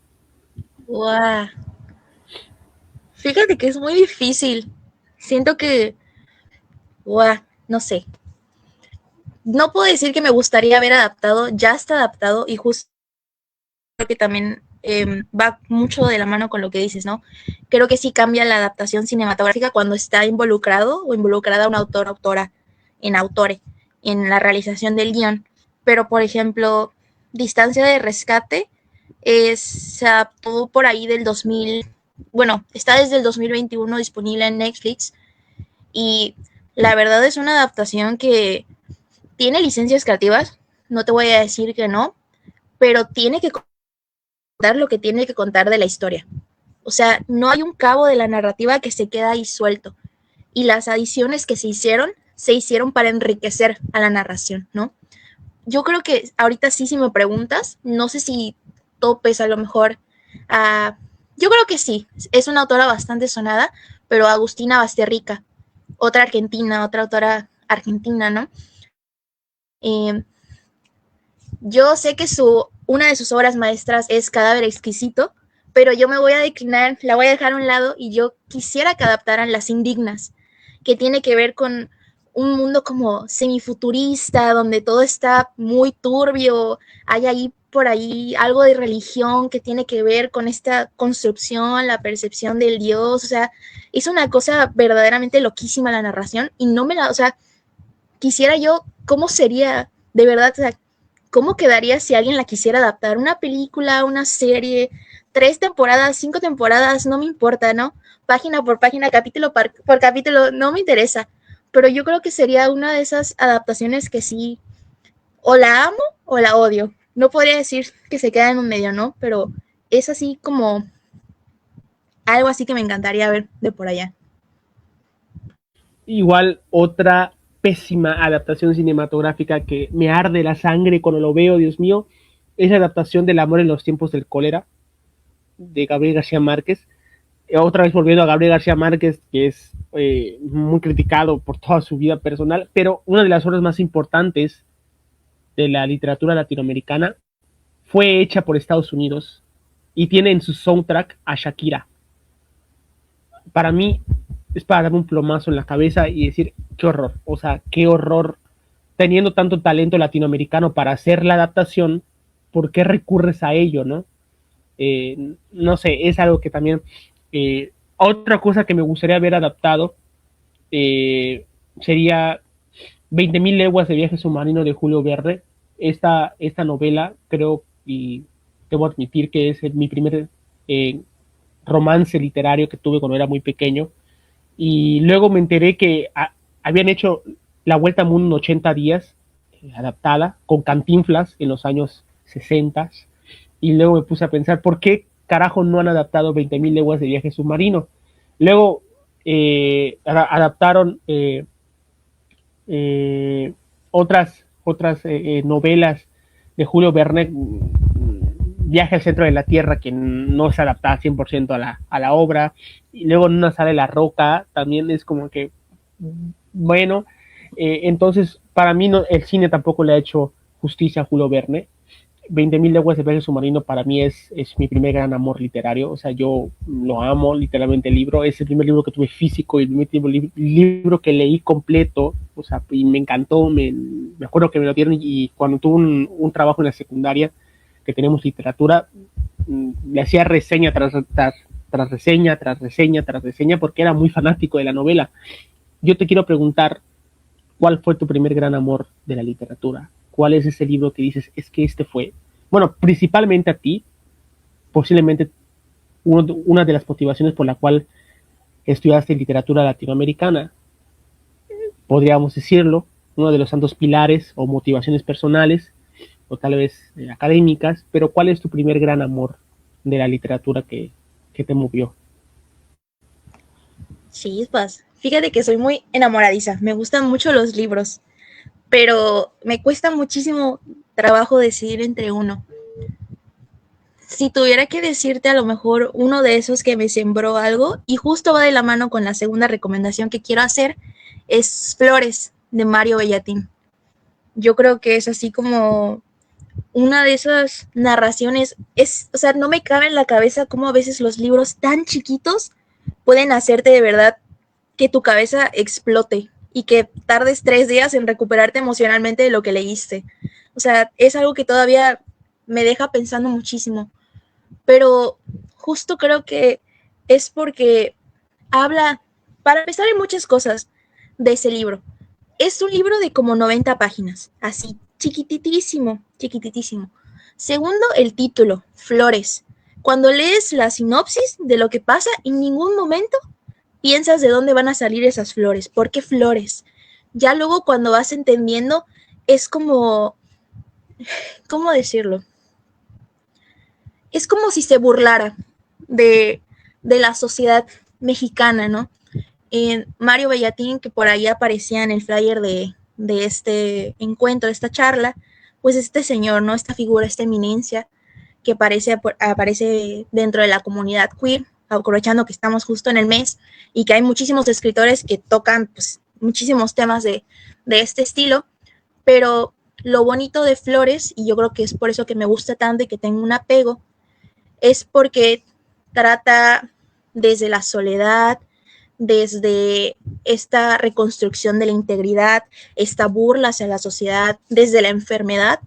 Wow. Fíjate que es muy difícil. Siento que, wow, no sé. No puedo decir que me gustaría haber adaptado, ya está adaptado y justo creo que también va mucho de la mano con lo que dices, ¿no? Creo que sí cambia la adaptación cinematográfica cuando está involucrado o involucrada un autor, autora, en la realización del guión. Pero, por ejemplo, Distancia de Rescate se adaptó por ahí del 2000, bueno, está desde el 2021 disponible en Netflix y la verdad es una adaptación que tiene licencias creativas, no te voy a decir que no, pero tiene que contar lo que tiene que contar de la historia. O sea, no hay un cabo de la narrativa que se queda ahí suelto. Y las adiciones que se hicieron para enriquecer a la narración, ¿no? Yo creo que ahorita sí, si me preguntas, no sé si topes a lo mejor a... Yo creo que sí, es una autora bastante sonada, pero Agustina Basterrica, otra autora argentina, ¿no? Eh, yo sé que una de sus obras maestras es Cadáver Exquisito, pero yo me voy a declinar, la voy a dejar a un lado y yo quisiera que adaptaran Las Indignas, que tiene que ver con un mundo como semifuturista, donde todo está muy turbio, hay ahí por ahí algo de religión que tiene que ver con esta construcción, la percepción del Dios, o sea, es una cosa verdaderamente loquísima la narración y o sea, quisiera yo, ¿cómo sería de verdad? O sea, ¿cómo quedaría si alguien la quisiera adaptar? Una película, una serie, 3 temporadas, 5 temporadas, no me importa, ¿no? Página por página, capítulo por capítulo, no me interesa. Pero yo creo que sería una de esas adaptaciones que sí, o la amo o la odio. no podría decir que se queda en un medio, ¿no? Pero es así como algo así que me encantaría ver de por allá. Igual otra pésima adaptación cinematográfica que me arde la sangre cuando lo veo, Dios mío, es la adaptación del Amor en los tiempos del cólera de Gabriel García Márquez. Otra vez volviendo a Gabriel García Márquez, que es muy criticado por toda su vida personal, pero una de las obras más importantes de la literatura latinoamericana fue hecha por Estados Unidos y tiene en su soundtrack a Shakira. Para mí es para dar un plomazo en la cabeza y decir, qué horror, o sea, qué horror, teniendo tanto talento latinoamericano para hacer la adaptación, ¿por qué recurres a ello, no? No sé, es algo que también... otra cosa que me gustaría haber adaptado sería 20.000 leguas de viaje submarino de Julio Verne. Esta novela creo, y debo admitir que es mi primer romance literario que tuve cuando era muy pequeño. Y luego me enteré que habían hecho La Vuelta al Mundo en 80 días, adaptada, con Cantinflas en los años 60. Y luego me puse a pensar, ¿por qué carajo no han adaptado 20.000 leguas de viaje submarino? Luego adaptaron eh, otras novelas de Julio Verne, Viaje al centro de la Tierra, que no se adapta 100% a la obra, y luego en una sale La Roca, también es como que, bueno, entonces para mí no, el cine tampoco le ha hecho justicia a Julio Verne. 20.000 leguas de viaje submarino para mí es mi primer gran amor literario, o sea, yo lo amo literalmente el libro, es el primer libro que tuve físico y el primer libro que leí completo, o sea, y me encantó, me acuerdo que me lo dieron y cuando tuve un trabajo en la secundaria, que tenemos literatura, le hacía reseña tras reseña, tras reseña, tras reseña, porque era muy fanático de la novela. Yo te quiero preguntar, ¿cuál fue tu primer gran amor de la literatura? ¿Cuál es ese libro que dices, es que este fue? Bueno, principalmente a ti, posiblemente una de las motivaciones por la cual estudiaste literatura latinoamericana, podríamos decirlo, uno de los santos pilares o motivaciones personales, o tal vez académicas, pero ¿cuál es tu primer gran amor de la literatura que te movió? Chispas. Fíjate que soy muy enamoradiza. Me gustan mucho los libros, pero me cuesta muchísimo trabajo decidir entre uno. Si tuviera que decirte a lo mejor uno de esos que me sembró algo, y justo va de la mano con la segunda recomendación que quiero hacer, es Flores de Mario Bellatín. Yo creo que es así como una de esas narraciones, o sea, no me cabe en la cabeza cómo a veces los libros tan chiquitos pueden hacerte de verdad que tu cabeza explote y que tardes 3 días en recuperarte emocionalmente de lo que leíste. O sea, es algo que todavía me deja pensando muchísimo. Pero justo creo que es porque habla, para empezar, hay muchas cosas de ese libro. Es un libro de como 90 páginas, así, chiquititísimo, chiquititísimo. Segundo, el título, Flores. Cuando lees la sinopsis de lo que pasa, en ningún momento piensas de dónde van a salir esas flores. ¿Por qué flores? Ya luego cuando vas entendiendo, es como, ¿cómo decirlo? Es como si se burlara de, de la sociedad mexicana, ¿no? Mario Bellatín, que por ahí aparecía en el flyer de este encuentro, de esta charla, pues este señor, ¿no? Esta figura, esta eminencia que aparece dentro de la comunidad queer, aprovechando que estamos justo en el mes y que hay muchísimos escritores que tocan pues, muchísimos temas de este estilo, pero lo bonito de Flores, y yo creo que es por eso que me gusta tanto y que tengo un apego, es porque trata desde la soledad, desde esta reconstrucción de la integridad, esta burla hacia la sociedad, desde la enfermedad,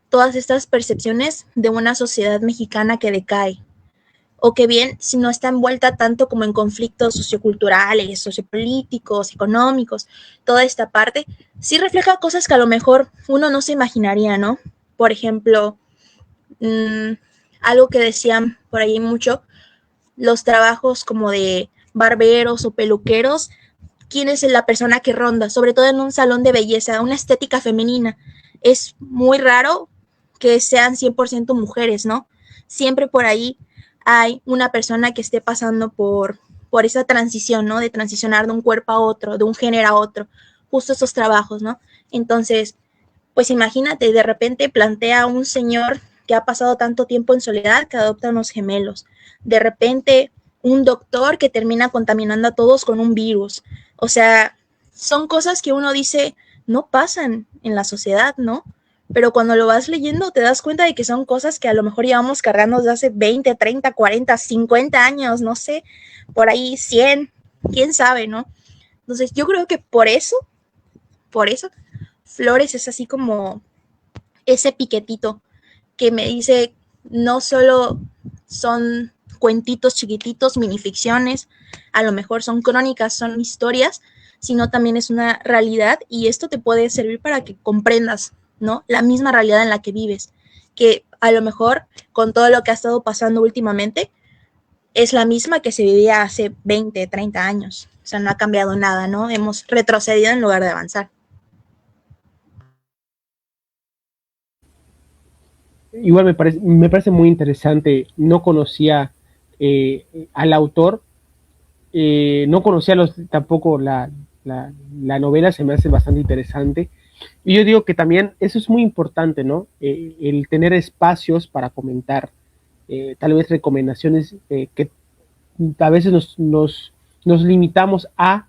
todas estas percepciones de una sociedad mexicana que decae, o que bien, si no está envuelta tanto como en conflictos socioculturales, sociopolíticos, económicos, toda esta parte, sí refleja cosas que a lo mejor uno no se imaginaría, ¿no? Por ejemplo, algo que decían por ahí mucho, los trabajos como de barberos o peluqueros, quién es la persona que ronda, sobre todo en un salón de belleza, una estética femenina. Es muy raro que sean 100% mujeres, ¿no? Siempre por ahí hay una persona que esté pasando por esa transición, ¿no? De transicionar de un cuerpo a otro, de un género a otro, justo esos trabajos, ¿no? Entonces, pues imagínate, de repente plantea a un señor que ha pasado tanto tiempo en soledad que adopta unos gemelos. De repente, un doctor que termina contaminando a todos con un virus. O sea, son cosas que uno dice no pasan en la sociedad, ¿no? Pero cuando lo vas leyendo te das cuenta de que son cosas que a lo mejor llevamos cargando desde hace 20, 30, 40, 50 años, no sé, por ahí 100, quién sabe, ¿no? Entonces yo creo que por eso, Flores es así como ese piquetito que me dice, no solo son cuentitos chiquititos, minificciones, a lo mejor son crónicas, son historias, sino también es una realidad y esto te puede servir para que comprendas, ¿no? La misma realidad en la que vives, que a lo mejor con todo lo que ha estado pasando últimamente es la misma que se vivía hace 20, 30 años. O sea, no ha cambiado nada, ¿no? Hemos retrocedido en lugar de avanzar. Igual me parece muy interesante. No conocía al autor, no conocía tampoco la novela, se me hace bastante interesante. Y yo digo que también eso es muy importante, ¿no? El tener espacios para comentar, tal vez recomendaciones que a veces nos limitamos a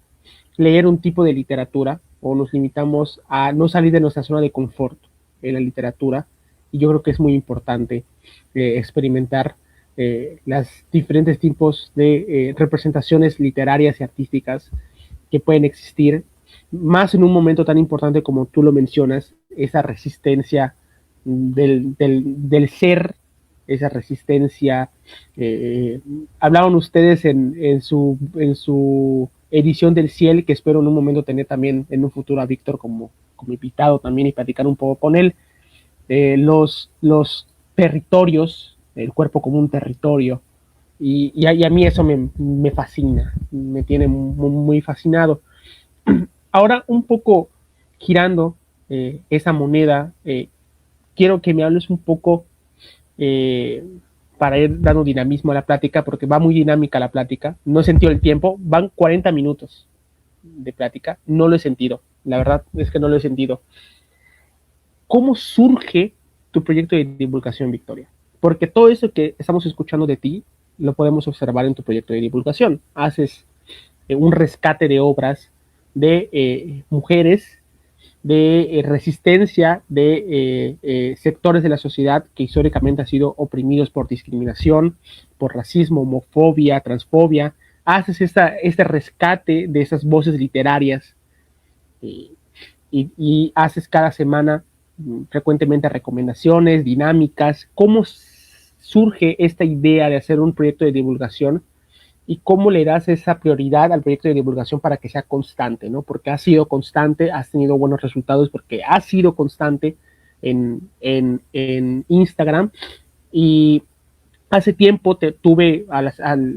leer un tipo de literatura o nos limitamos a no salir de nuestra zona de confort en la literatura. Y yo creo que es muy importante experimentar los diferentes tipos de representaciones literarias y artísticas que pueden existir, más en un momento tan importante como tú lo mencionas, esa resistencia del ser, esa resistencia. Hablaron ustedes en su edición del Ciel, que espero en un momento tener también en un futuro a Víctor como invitado también y platicar un poco con él. Los territorios, el cuerpo como un territorio, y a mí eso me fascina, me tiene muy fascinado. Ahora, un poco girando esa moneda, quiero que me hables un poco eh, para ir dando dinamismo a la plática, porque va muy dinámica la plática. No he sentido el tiempo, van 40 minutos de plática, no lo he sentido, la verdad es que no lo he sentido. ¿Cómo surge tu proyecto de divulgación, Victoria? Porque todo eso que estamos escuchando de ti lo podemos observar en tu proyecto de divulgación. Haces un rescate de obras de mujeres, de resistencia de sectores de la sociedad que históricamente han sido oprimidos por discriminación, por racismo, homofobia, transfobia. Haces este rescate de esas voces literarias eh, y haces cada semana frecuentemente recomendaciones, dinámicas. ¿Cómo surge esta idea de hacer un proyecto de divulgación y cómo le das esa prioridad al proyecto de divulgación para que sea constante, ¿no? Porque has sido constante, has tenido buenos resultados porque has sido constante en Instagram y hace tiempo tuve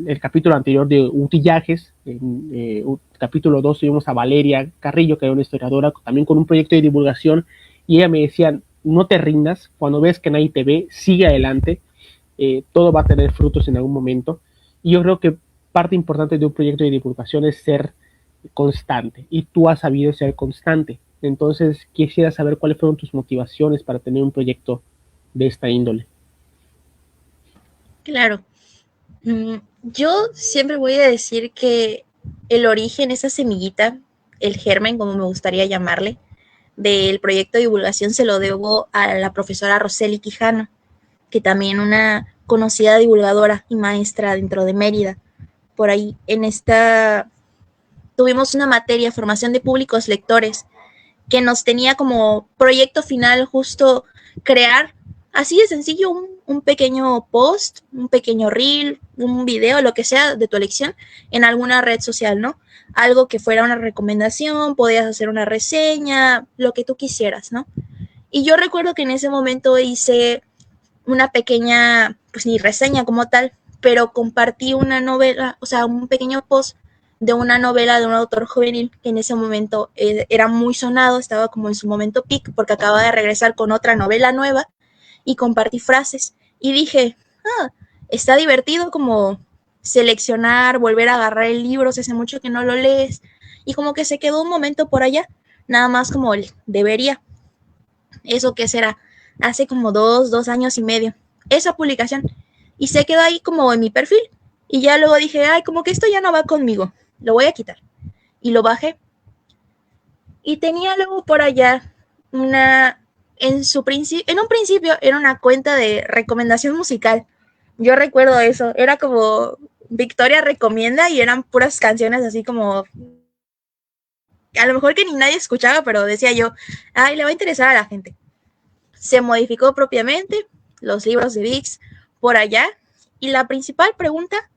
el capítulo anterior de Utillajes, en capítulo 2 tuvimos a Valeria Carrillo, que era una historiadora, también con un proyecto de divulgación, y ella me decía, no te rindas, cuando ves que nadie te ve, sigue adelante, todo va a tener frutos en algún momento, y yo creo que parte importante de un proyecto de divulgación es ser constante, y tú has sabido ser constante. Entonces, quisiera saber cuáles fueron tus motivaciones para tener un proyecto de esta índole. Claro. Yo siempre voy a decir que el origen, esa semillita, el germen, como me gustaría llamarle, del proyecto de divulgación se lo debo a la profesora Roseli Quijano, que también una conocida divulgadora y maestra dentro de Mérida. Por ahí en esta tuvimos una materia, formación de públicos lectores, que nos tenía como proyecto final justo crear, así de sencillo, un pequeño post, un pequeño reel, un video, lo que sea de tu elección, en alguna red social, ¿no? Algo que fuera una recomendación, podías hacer una reseña, lo que tú quisieras, ¿no? Y yo recuerdo que en ese momento hice una pequeña, pues ni reseña como tal, pero compartí una novela, o sea, un pequeño post de una novela de un autor juvenil que en ese momento era muy sonado, estaba como en su momento peak porque acaba de regresar con otra novela nueva y compartí frases. Y dije, está divertido como seleccionar, volver a agarrar el libro, si hace mucho que no lo lees. Y como que se quedó un momento por allá, nada más como el debería. ¿Eso qué será? Hace como 2 años y medio. Esa publicación. Y se quedó ahí como en mi perfil. Y ya luego dije, ay, como que esto ya no va conmigo. Lo voy a quitar. Y lo bajé. Y tenía luego por allá una, en un principio era una cuenta de recomendación musical. Yo recuerdo eso, era como Victoria recomienda y eran puras canciones así como, a lo mejor que ni nadie escuchaba, pero decía yo, ay, le va a interesar a la gente. Se modificó propiamente los libros de VIX por allá y la principal pregunta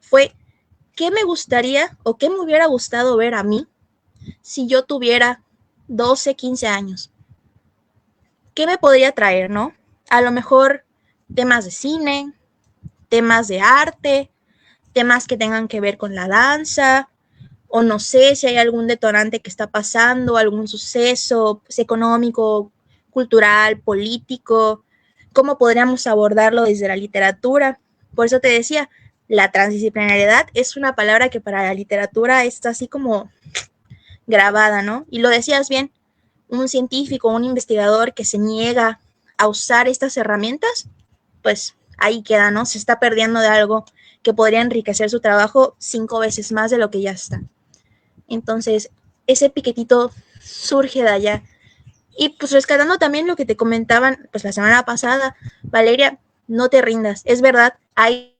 fue, ¿qué me gustaría o qué me hubiera gustado ver a mí si yo tuviera 12, 15 años? ¿Qué me podría traer, no? A lo mejor temas de cine, temas de arte, temas que tengan que ver con la danza, o no sé si hay algún detonante que está pasando, algún suceso pues, económico, cultural, político, cómo podríamos abordarlo desde la literatura. Por eso te decía, la transdisciplinariedad es una palabra que para la literatura está así como grabada, ¿no? Y lo decías bien, un científico, un investigador que se niega a usar estas herramientas, pues ahí queda, ¿no? Se está perdiendo de algo que podría enriquecer su trabajo 5 veces más de lo que ya está. Entonces, ese piquetito surge de allá. Y pues rescatando también lo que te comentaban pues la semana pasada, Valeria, no te rindas. Es verdad, hay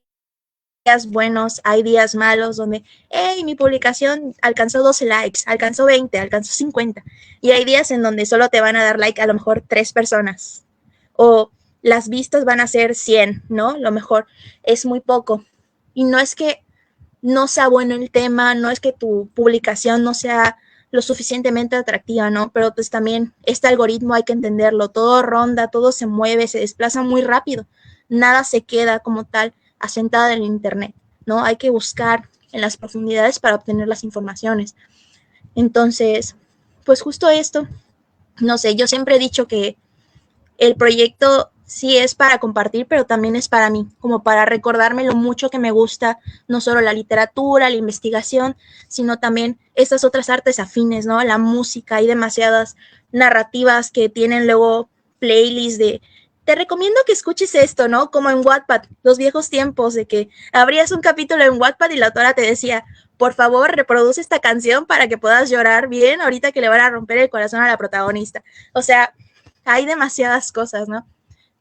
días buenos, hay días malos donde, hey, mi publicación alcanzó 12 likes, alcanzó 20, alcanzó 50. Y hay días en donde solo te van a dar like a lo mejor 3 personas. O las vistas van a ser 100, ¿no? Lo mejor es muy poco. Y no es que no sea bueno el tema, no es que tu publicación no sea lo suficientemente atractiva, ¿no? Pero pues también este algoritmo hay que entenderlo, todo ronda, todo se mueve, se desplaza muy rápido, nada se queda como tal asentado en el internet, ¿no? Hay que buscar en las profundidades para obtener las informaciones. Entonces, pues justo esto, no sé, yo siempre he dicho que el proyecto sí es para compartir, pero también es para mí, como para recordarme lo mucho que me gusta, no solo la literatura, la investigación, sino también estas otras artes afines, ¿no? La música, hay demasiadas narrativas que tienen luego playlists de te recomiendo que escuches esto, ¿no? Como en Wattpad, los viejos tiempos de que abrías un capítulo en Wattpad y la autora te decía, por favor, reproduce esta canción para que puedas llorar bien ahorita que le van a romper el corazón a la protagonista. O sea, hay demasiadas cosas, ¿no?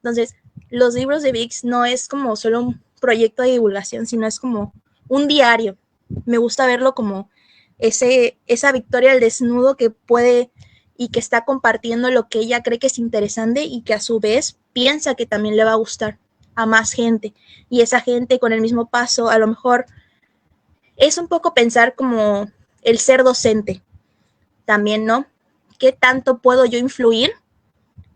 Entonces, los libros de VIX no es como solo un proyecto de divulgación, sino es como un diario. Me gusta verlo como esa Victoria al desnudo que puede y que está compartiendo lo que ella cree que es interesante y que a su vez piensa que también le va a gustar a más gente. Y esa gente con el mismo paso, a lo mejor es un poco pensar como el ser docente también, ¿no? ¿Qué tanto puedo yo influir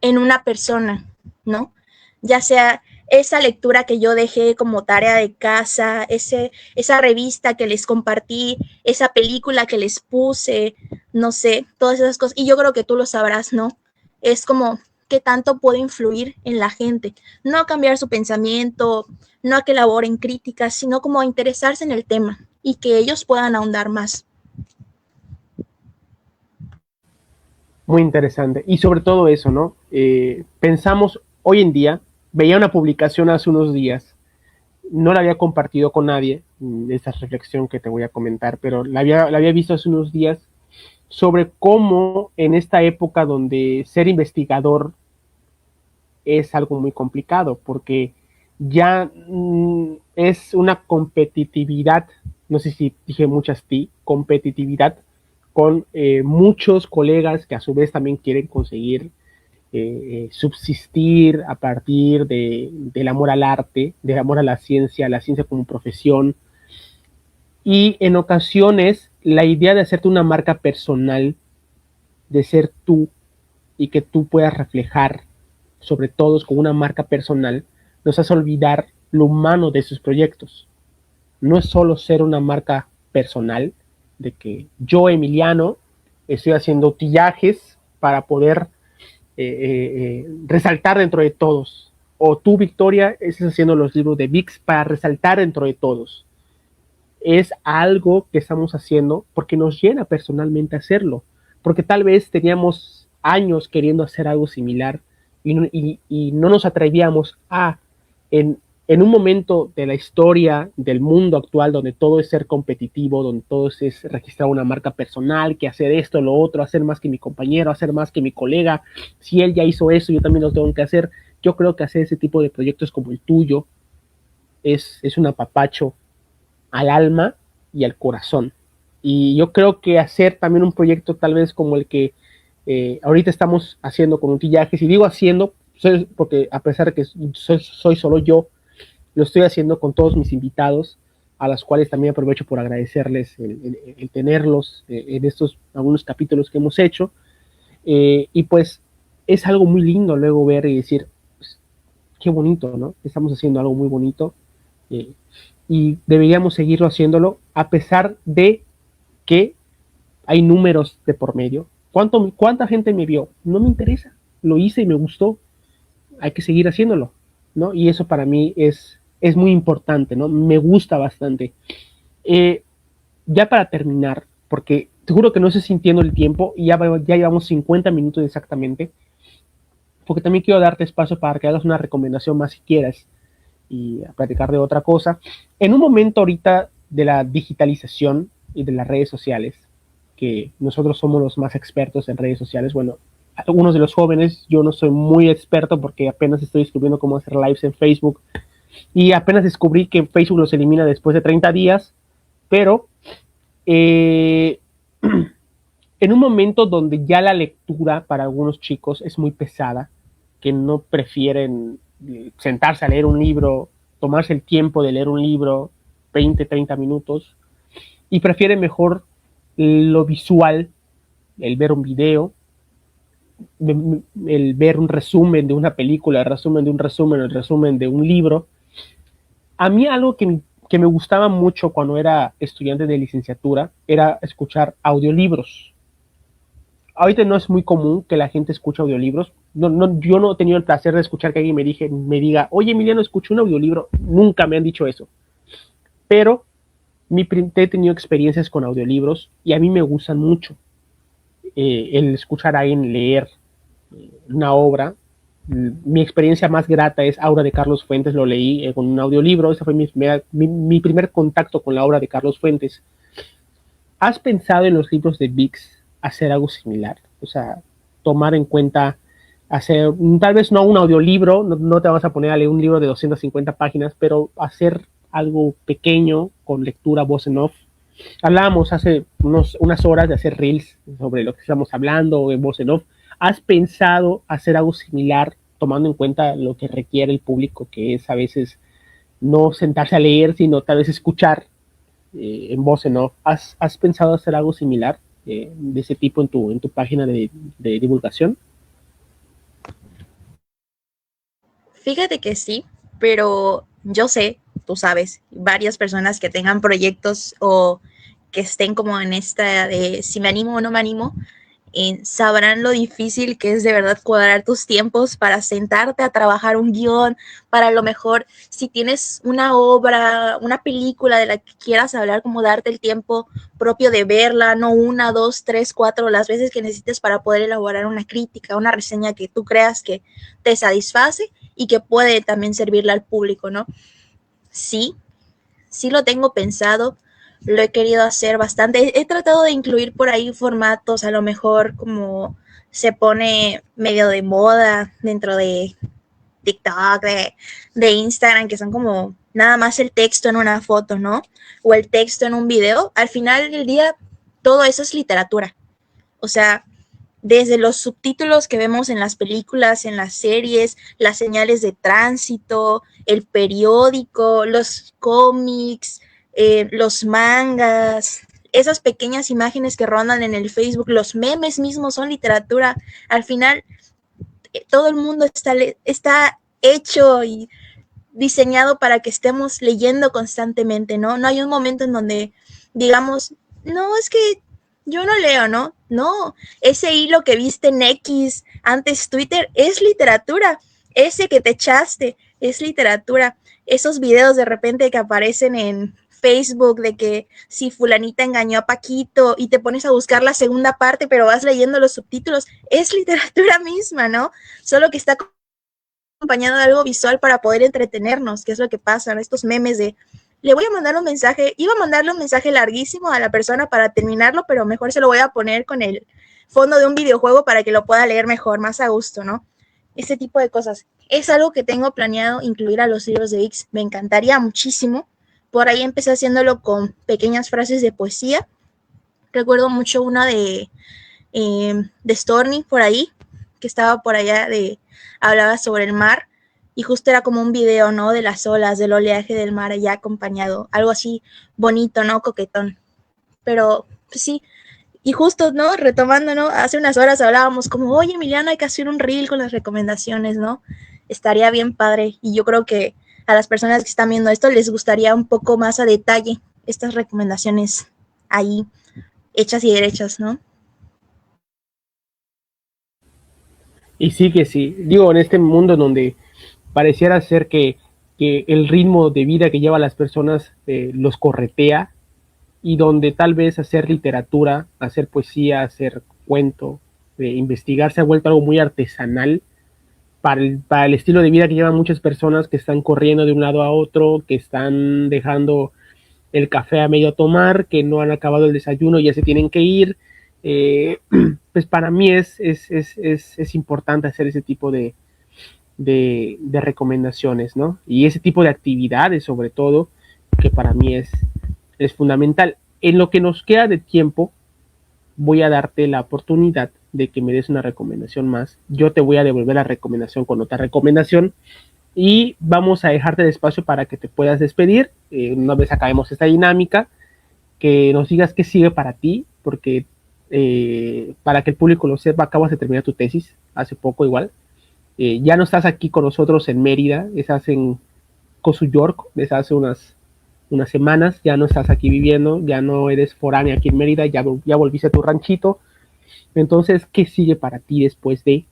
en una persona, ¿no? Ya sea esa lectura que yo dejé como tarea de casa, esa revista que les compartí, esa película que les puse, no sé, todas esas cosas. Y yo creo que tú lo sabrás, ¿no? Es como qué tanto puedo influir en la gente. No a cambiar su pensamiento, no a que elaboren críticas, sino como a interesarse en el tema y que ellos puedan ahondar más. Muy interesante. Y sobre todo eso, ¿no? Pensamos hoy en día, veía una publicación hace unos días, no la había compartido con nadie, esta reflexión que te voy a comentar, pero la había visto hace unos días sobre cómo en esta época donde ser investigador es algo muy complicado, porque ya es una competitividad, no sé si dije muchas ti, competitividad con muchos colegas que a su vez también quieren conseguir subsistir a partir del amor al arte, del amor a la ciencia como profesión, y en ocasiones la idea de hacerte una marca personal, de ser tú y que tú puedas reflejar sobre todos con una marca personal, nos hace olvidar lo humano de esos proyectos. No es solo ser una marca personal, de que yo, Emiliano, estoy haciendo utillajes para poder resaltar dentro de todos. O tú, Victoria, estás haciendo los libros de VIX para resaltar dentro de todos. Es algo que estamos haciendo porque nos llena personalmente hacerlo. Porque tal vez teníamos años queriendo hacer algo similar y no nos atrevíamos a, en un momento de la historia del mundo actual donde todo es ser competitivo, donde todo es registrar una marca personal, que hacer esto, lo otro, hacer más que mi compañero, hacer más que mi colega, si él ya hizo eso, yo también lo tengo que hacer. Yo creo que hacer ese tipo de proyectos como el tuyo es un apapacho al alma y al corazón. Y yo creo que hacer también un proyecto tal vez como el que ahorita estamos haciendo con Utillajes, y digo haciendo, porque a pesar de que soy solo yo, lo estoy haciendo con todos mis invitados, a las cuales también aprovecho por agradecerles el tenerlos en estos algunos capítulos que hemos hecho. Y pues es algo muy lindo luego ver y decir, pues, qué bonito, ¿no? Estamos haciendo algo muy bonito. Eh, y deberíamos seguirlo haciéndolo a pesar de que hay números de por medio. ¿Cuánta gente me vio? No me interesa. Lo hice y me gustó. Hay que seguir haciéndolo, ¿no? Y eso para mí es muy importante, ¿no? Me gusta bastante. Eh, ya para terminar, porque te juro que no estoy sintiendo el tiempo y ya llevamos 50 minutos exactamente, porque también quiero darte espacio para que hagas una recomendación más si quieras y a platicar de otra cosa. En un momento ahorita de la digitalización y de las redes sociales, que nosotros somos los más expertos en redes sociales, bueno, algunos de los jóvenes, yo no soy muy experto porque apenas estoy descubriendo cómo hacer lives en Facebook y apenas descubrí que Facebook los elimina después de 30 días, pero eh, en un momento donde ya la lectura para algunos chicos es muy pesada, que no prefieren sentarse a leer un libro, tomarse el tiempo de leer un libro, 20, 30 minutos, y prefieren mejor lo visual, el ver un video, el ver un resumen de una película, el resumen de un resumen, el resumen de un libro. A mí algo que me gustaba mucho cuando era estudiante de licenciatura era escuchar audiolibros. Ahorita no es muy común que la gente escuche audiolibros. Yo no he tenido el placer de escuchar que alguien me diga, oye Emiliano, escuché un audiolibro. Nunca me han dicho eso. Pero he tenido experiencias con audiolibros y a mí me gustan mucho. El escuchar a alguien leer una obra. Mi experiencia más grata es Aura de Carlos Fuentes, lo leí con un audiolibro. Ese fue mi primer contacto con la obra de Carlos Fuentes. ¿Has pensado en los libros de VIX hacer algo similar? O sea, tomar en cuenta, hacer, tal vez no un audiolibro, no te vas a poner a leer un libro de 250 páginas, pero hacer algo pequeño con lectura voz en off. Hablábamos hace unas horas de hacer reels sobre lo que estamos hablando en voz en off. ¿Has pensado hacer algo similar tomando en cuenta lo que requiere el público, que es a veces no sentarse a leer, sino tal vez escuchar en voz en off? ¿Has pensado hacer algo similar de ese tipo en tu página de divulgación? Fíjate que sí, pero yo sé, tú sabes, varias personas que tengan proyectos o que estén como en esta de si me animo o no me animo, sabrán lo difícil que es de verdad cuadrar tus tiempos para sentarte a trabajar un guión, para lo mejor si tienes una obra, una película de la que quieras hablar, como darte el tiempo propio de verla, no una, dos, tres, cuatro, las veces que necesites para poder elaborar una crítica, una reseña que tú creas que te satisface y que puede también servirle al público, ¿no? Sí, sí lo tengo pensado, lo he querido hacer bastante. He tratado de incluir por ahí formatos, a lo mejor como se pone medio de moda dentro de TikTok, de Instagram, que son como nada más el texto en una foto, ¿no? O el texto en un video. Al final del día, todo eso es literatura. O sea, desde los subtítulos que vemos en las películas, en las series, las señales de tránsito, el periódico, los cómics, los mangas, esas pequeñas imágenes que rondan en el Facebook, los memes mismos son literatura. Al final, todo el mundo está hecho y diseñado para que estemos leyendo constantemente, ¿no? No hay un momento en donde digamos, no, es que yo no leo, ¿no? No, ese hilo que viste en X, antes Twitter, es literatura. Ese que te echaste es literatura. Esos videos de repente que aparecen en Facebook de que si fulanita engañó a Paquito y te pones a buscar la segunda parte, pero vas leyendo los subtítulos, es literatura misma, ¿no? Solo que está acompañado de algo visual para poder entretenernos, que es lo que pasa, ¿no? Estos memes de le voy a mandar un mensaje, iba a mandarle un mensaje larguísimo a la persona para terminarlo, pero mejor se lo voy a poner con el fondo de un videojuego para que lo pueda leer mejor, más a gusto, ¿no? Ese tipo de cosas. Es algo que tengo planeado incluir a los libros de Vix. Me encantaría muchísimo. Por ahí empecé haciéndolo con pequeñas frases de poesía. Recuerdo mucho una de Stormy por ahí, que estaba por allá hablaba sobre el mar y justo era como un video, ¿no? De las olas, del oleaje del mar allá acompañado, algo así bonito, ¿no? Coquetón. Pero pues sí, y justo, ¿no? Retomando, ¿no? Hace unas horas hablábamos como, oye, Emiliano, hay que hacer un reel con las recomendaciones, ¿no? Estaría bien padre y yo creo que a las personas que están viendo esto les gustaría un poco más a detalle estas recomendaciones ahí hechas y derechas, ¿no? Y sí que sí, digo, en este mundo en donde pareciera ser que el ritmo de vida que lleva las personas los corretea y donde tal vez hacer literatura, hacer poesía, hacer cuento, investigar se ha vuelto algo muy artesanal para el estilo de vida que llevan muchas personas que están corriendo de un lado a otro, que están dejando el café a medio tomar, que no han acabado el desayuno y ya se tienen que ir. Eh, pues para mí es importante hacer ese tipo de recomendaciones, ¿no? Y ese tipo de actividades, sobre todo, que para mí es fundamental. En lo que nos queda de tiempo, voy a darte la oportunidad de que me des una recomendación más. Yo te voy a devolver la recomendación con otra recomendación y vamos a dejarte de espacio para que te puedas despedir. Una vez acabemos esta dinámica, que nos digas qué sigue para ti, porque para que el público lo sepa, acabas de terminar tu tesis hace poco igual. Ya no estás aquí con nosotros en Mérida, estás en Cosu York desde hace unas semanas, ya no estás aquí viviendo, ya no eres foránea aquí en Mérida, ya volviste a tu ranchito. Entonces, ¿qué sigue para ti después de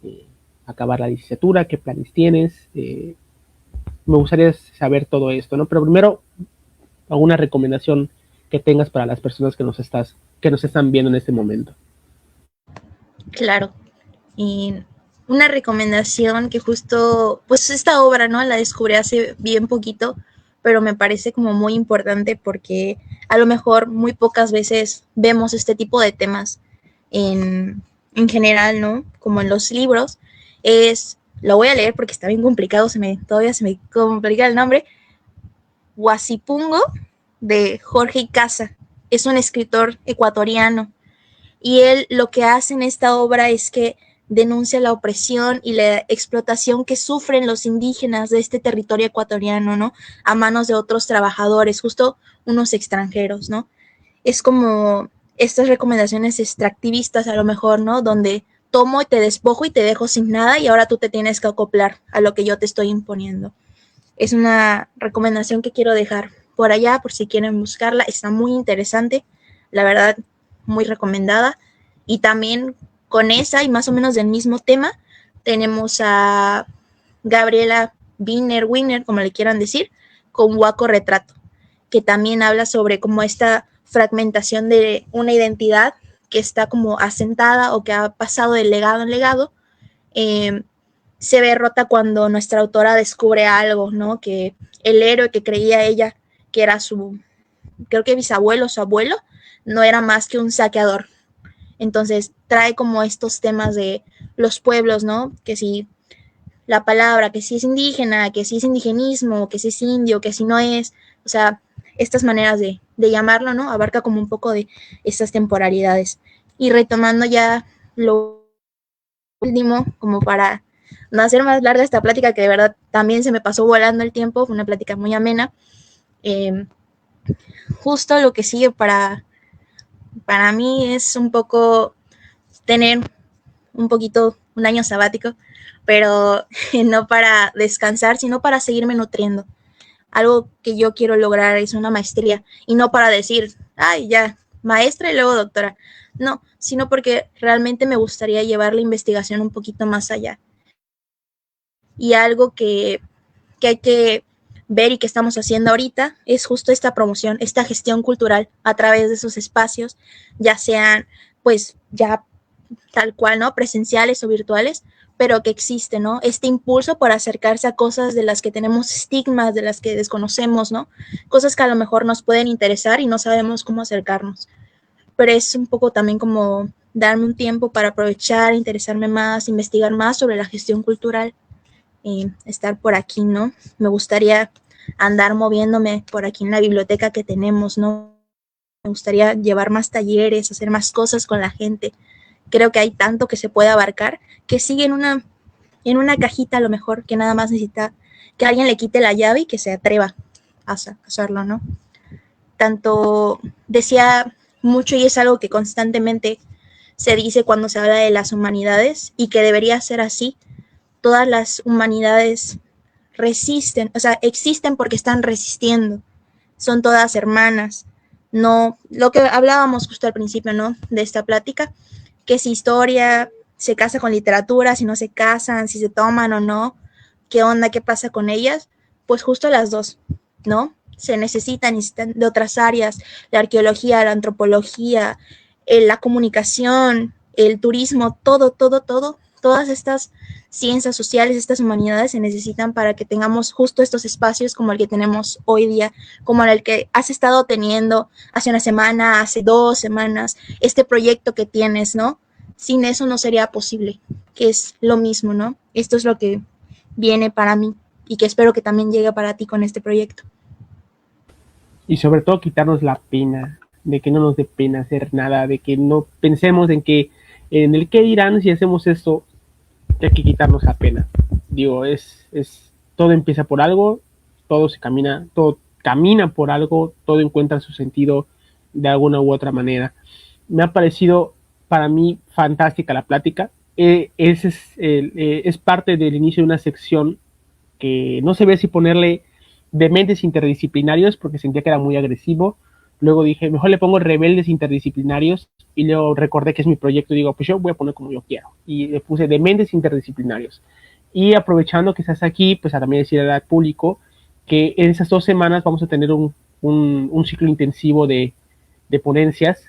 eh, acabar la licenciatura? ¿Qué planes tienes? Me gustaría saber todo esto, ¿no? Pero primero, alguna recomendación que tengas para las personas que nos están viendo en este momento. Claro. Y una recomendación que justo, pues esta obra, ¿no? La descubrí hace bien poquito, pero me parece como muy importante porque a lo mejor muy pocas veces vemos este tipo de temas en general, ¿no? Como en los libros. Lo voy a leer porque está bien complicado, todavía se me complica el nombre. Huasipungo de Jorge Casa. Es un escritor ecuatoriano y él lo que hace en esta obra es que denuncia la opresión y la explotación que sufren los indígenas de este territorio ecuatoriano, ¿no? A manos de otros trabajadores, justo unos extranjeros, ¿no? Es como estas recomendaciones extractivistas a lo mejor, ¿no? Donde tomo y te despojo y te dejo sin nada y ahora tú te tienes que acoplar a lo que yo te estoy imponiendo. Es una recomendación que quiero dejar por allá por si quieren buscarla. Está muy interesante, la verdad, muy recomendada. Y también con esa y más o menos del mismo tema, tenemos a Gabriela Winner, como le quieran decir, con Waco Retrato, que también habla sobre como esta fragmentación de una identidad que está como asentada o que ha pasado de legado en legado, se ve rota cuando nuestra autora descubre algo, ¿no? Que el héroe que creía ella que era creo que bisabuelo, su abuelo, no era más que un saqueador. Entonces trae como estos temas de los pueblos, ¿no? Que si la palabra, que si es indígena, que si es indigenismo, que si es indio, que si no es, o sea, estas maneras de llamarlo, ¿no? Abarca como un poco de estas temporalidades. Y retomando ya lo último, como para no hacer más larga esta plática, que de verdad también se me pasó volando el tiempo, fue una plática muy amena. Eh, Justo lo que sigue para mí es un poco tener un poquito un año sabático, pero no para descansar, sino para seguirme nutriendo. Algo que yo quiero lograr es una maestría y no para decir, ay, ya maestra y luego doctora. No, sino porque realmente me gustaría llevar la investigación un poquito más allá. Y algo que hay que ver y que estamos haciendo ahorita es justo esta promoción, esta gestión cultural a través de esos espacios, ya sean pues ya tal cual, ¿no? Presenciales o virtuales, pero que existe, ¿no? Este impulso por acercarse a cosas de las que tenemos estigmas, de las que desconocemos, ¿no? Cosas que a lo mejor nos pueden interesar y no sabemos cómo acercarnos. Pero es un poco también como darme un tiempo para aprovechar, interesarme más, investigar más sobre la gestión cultural, estar por aquí, ¿no? Me gustaría andar moviéndome por aquí en la biblioteca que tenemos, ¿no? Me gustaría llevar más talleres, hacer más cosas con la gente. Creo que hay tanto que se puede abarcar que sigue en una cajita a lo mejor, que nada más necesita que alguien le quite la llave y que se atreva a hacerlo, ¿no? Tanto decía mucho y es algo que constantemente se dice cuando se habla de las humanidades y que debería ser así. Todas las humanidades resisten, o sea, existen porque están resistiendo. Son todas hermanas. No, lo que hablábamos justo al principio, ¿no? De esta plática, que si historia se casa con literatura, si no se casan, si se toman o no, qué onda, qué pasa con ellas, pues justo las dos, ¿no? Se necesitan de otras áreas, la arqueología, la antropología, la comunicación, el turismo, todas estas ciencias sociales, estas humanidades se necesitan para que tengamos justo estos espacios como el que tenemos hoy día, como el que has estado teniendo hace una semana, hace 2 semanas, este proyecto que tienes, ¿no? Sin eso no sería posible, que es lo mismo, ¿no? Esto es lo que viene para mí y que espero que también llegue para ti con este proyecto. Y sobre todo quitarnos la pena, de que no nos dé pena hacer nada, de que no pensemos en que en el qué dirán si hacemos esto, que hay que quitarnos la pena. Digo, todo empieza por algo, todo camina por algo, todo encuentra su sentido de alguna u otra manera. Me ha parecido para mí fantástica la plática. Ese es parte del inicio de una sección que no sé si ponerle dementes interdisciplinarios porque sentía que era muy agresivo. Luego dije, mejor le pongo rebeldes interdisciplinarios y luego recordé que es mi proyecto y digo, pues yo voy a poner como yo quiero. Y le puse dementes interdisciplinarios. Y aprovechando que estás aquí, pues también decirle al público que en esas 2 semanas vamos a tener un ciclo intensivo de ponencias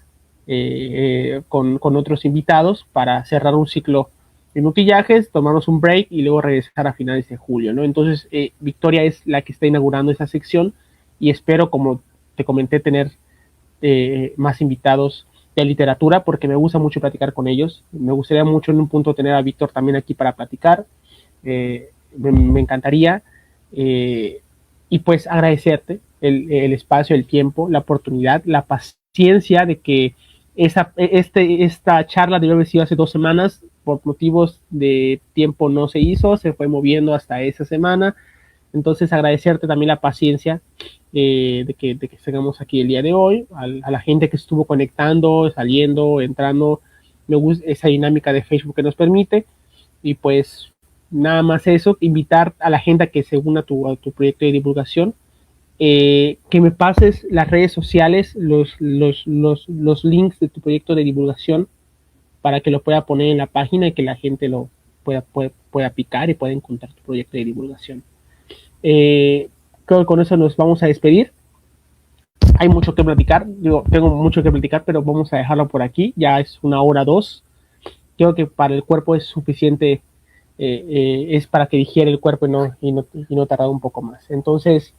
con otros invitados para cerrar un ciclo en utillajes, tomarnos un break y luego regresar a finales de julio, ¿no? Entonces, Victoria es la que está inaugurando esa sección y espero, como te comenté, tener más invitados de literatura porque me gusta mucho platicar con ellos. Me gustaría mucho en un punto tener a Víctor también aquí para platicar. Me encantaría. Y pues agradecerte el espacio, el tiempo, la oportunidad, la paciencia de que esta charla debió haber sido hace 2 semanas, por motivos de tiempo no se hizo, se fue moviendo hasta esa semana. Entonces agradecerte también la paciencia de que estemos aquí el día de hoy, a la gente que estuvo conectando, saliendo, entrando. Me gusta esa dinámica de Facebook que nos permite. Y pues nada más eso, invitar a la gente a que se una a tu proyecto de divulgación. Que me pases las redes sociales, los links de tu proyecto de divulgación para que lo pueda poner en la página y que la gente lo pueda picar y pueda encontrar tu proyecto de divulgación. Creo que con eso nos vamos a despedir. Hay mucho que platicar, tengo mucho que platicar, pero vamos a dejarlo por aquí. Ya es 1 hora 2. Creo que para el cuerpo es suficiente, es para que digiere el cuerpo y no tardar un poco más. Entonces,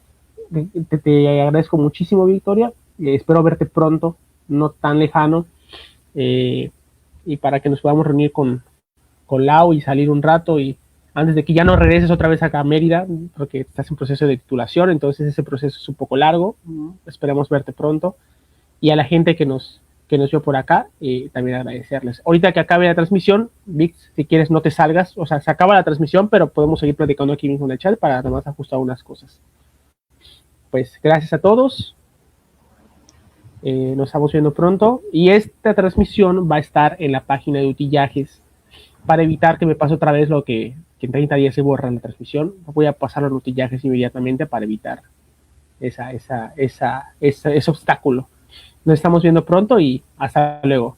te agradezco muchísimo, Victoria. Espero verte pronto, no tan lejano, y para que nos podamos reunir con Lau y salir un rato y antes de que ya no regreses otra vez acá a Mérida, porque estás en proceso de titulación, entonces ese proceso es un poco largo. Esperemos verte pronto. Y a la gente que nos vio por acá, también agradecerles. Ahorita que acabe la transmisión, Vic, si quieres no te salgas, o sea, se acaba la transmisión, pero podemos seguir platicando aquí mismo en el chat para además ajustar unas cosas. Pues gracias a todos. Nos estamos viendo pronto. Y esta transmisión va a estar en la página de utillajes para evitar que me pase otra vez lo que en 30 días se borra la transmisión. Voy a pasarlo en utillajes inmediatamente para evitar ese obstáculo. Nos estamos viendo pronto y hasta luego.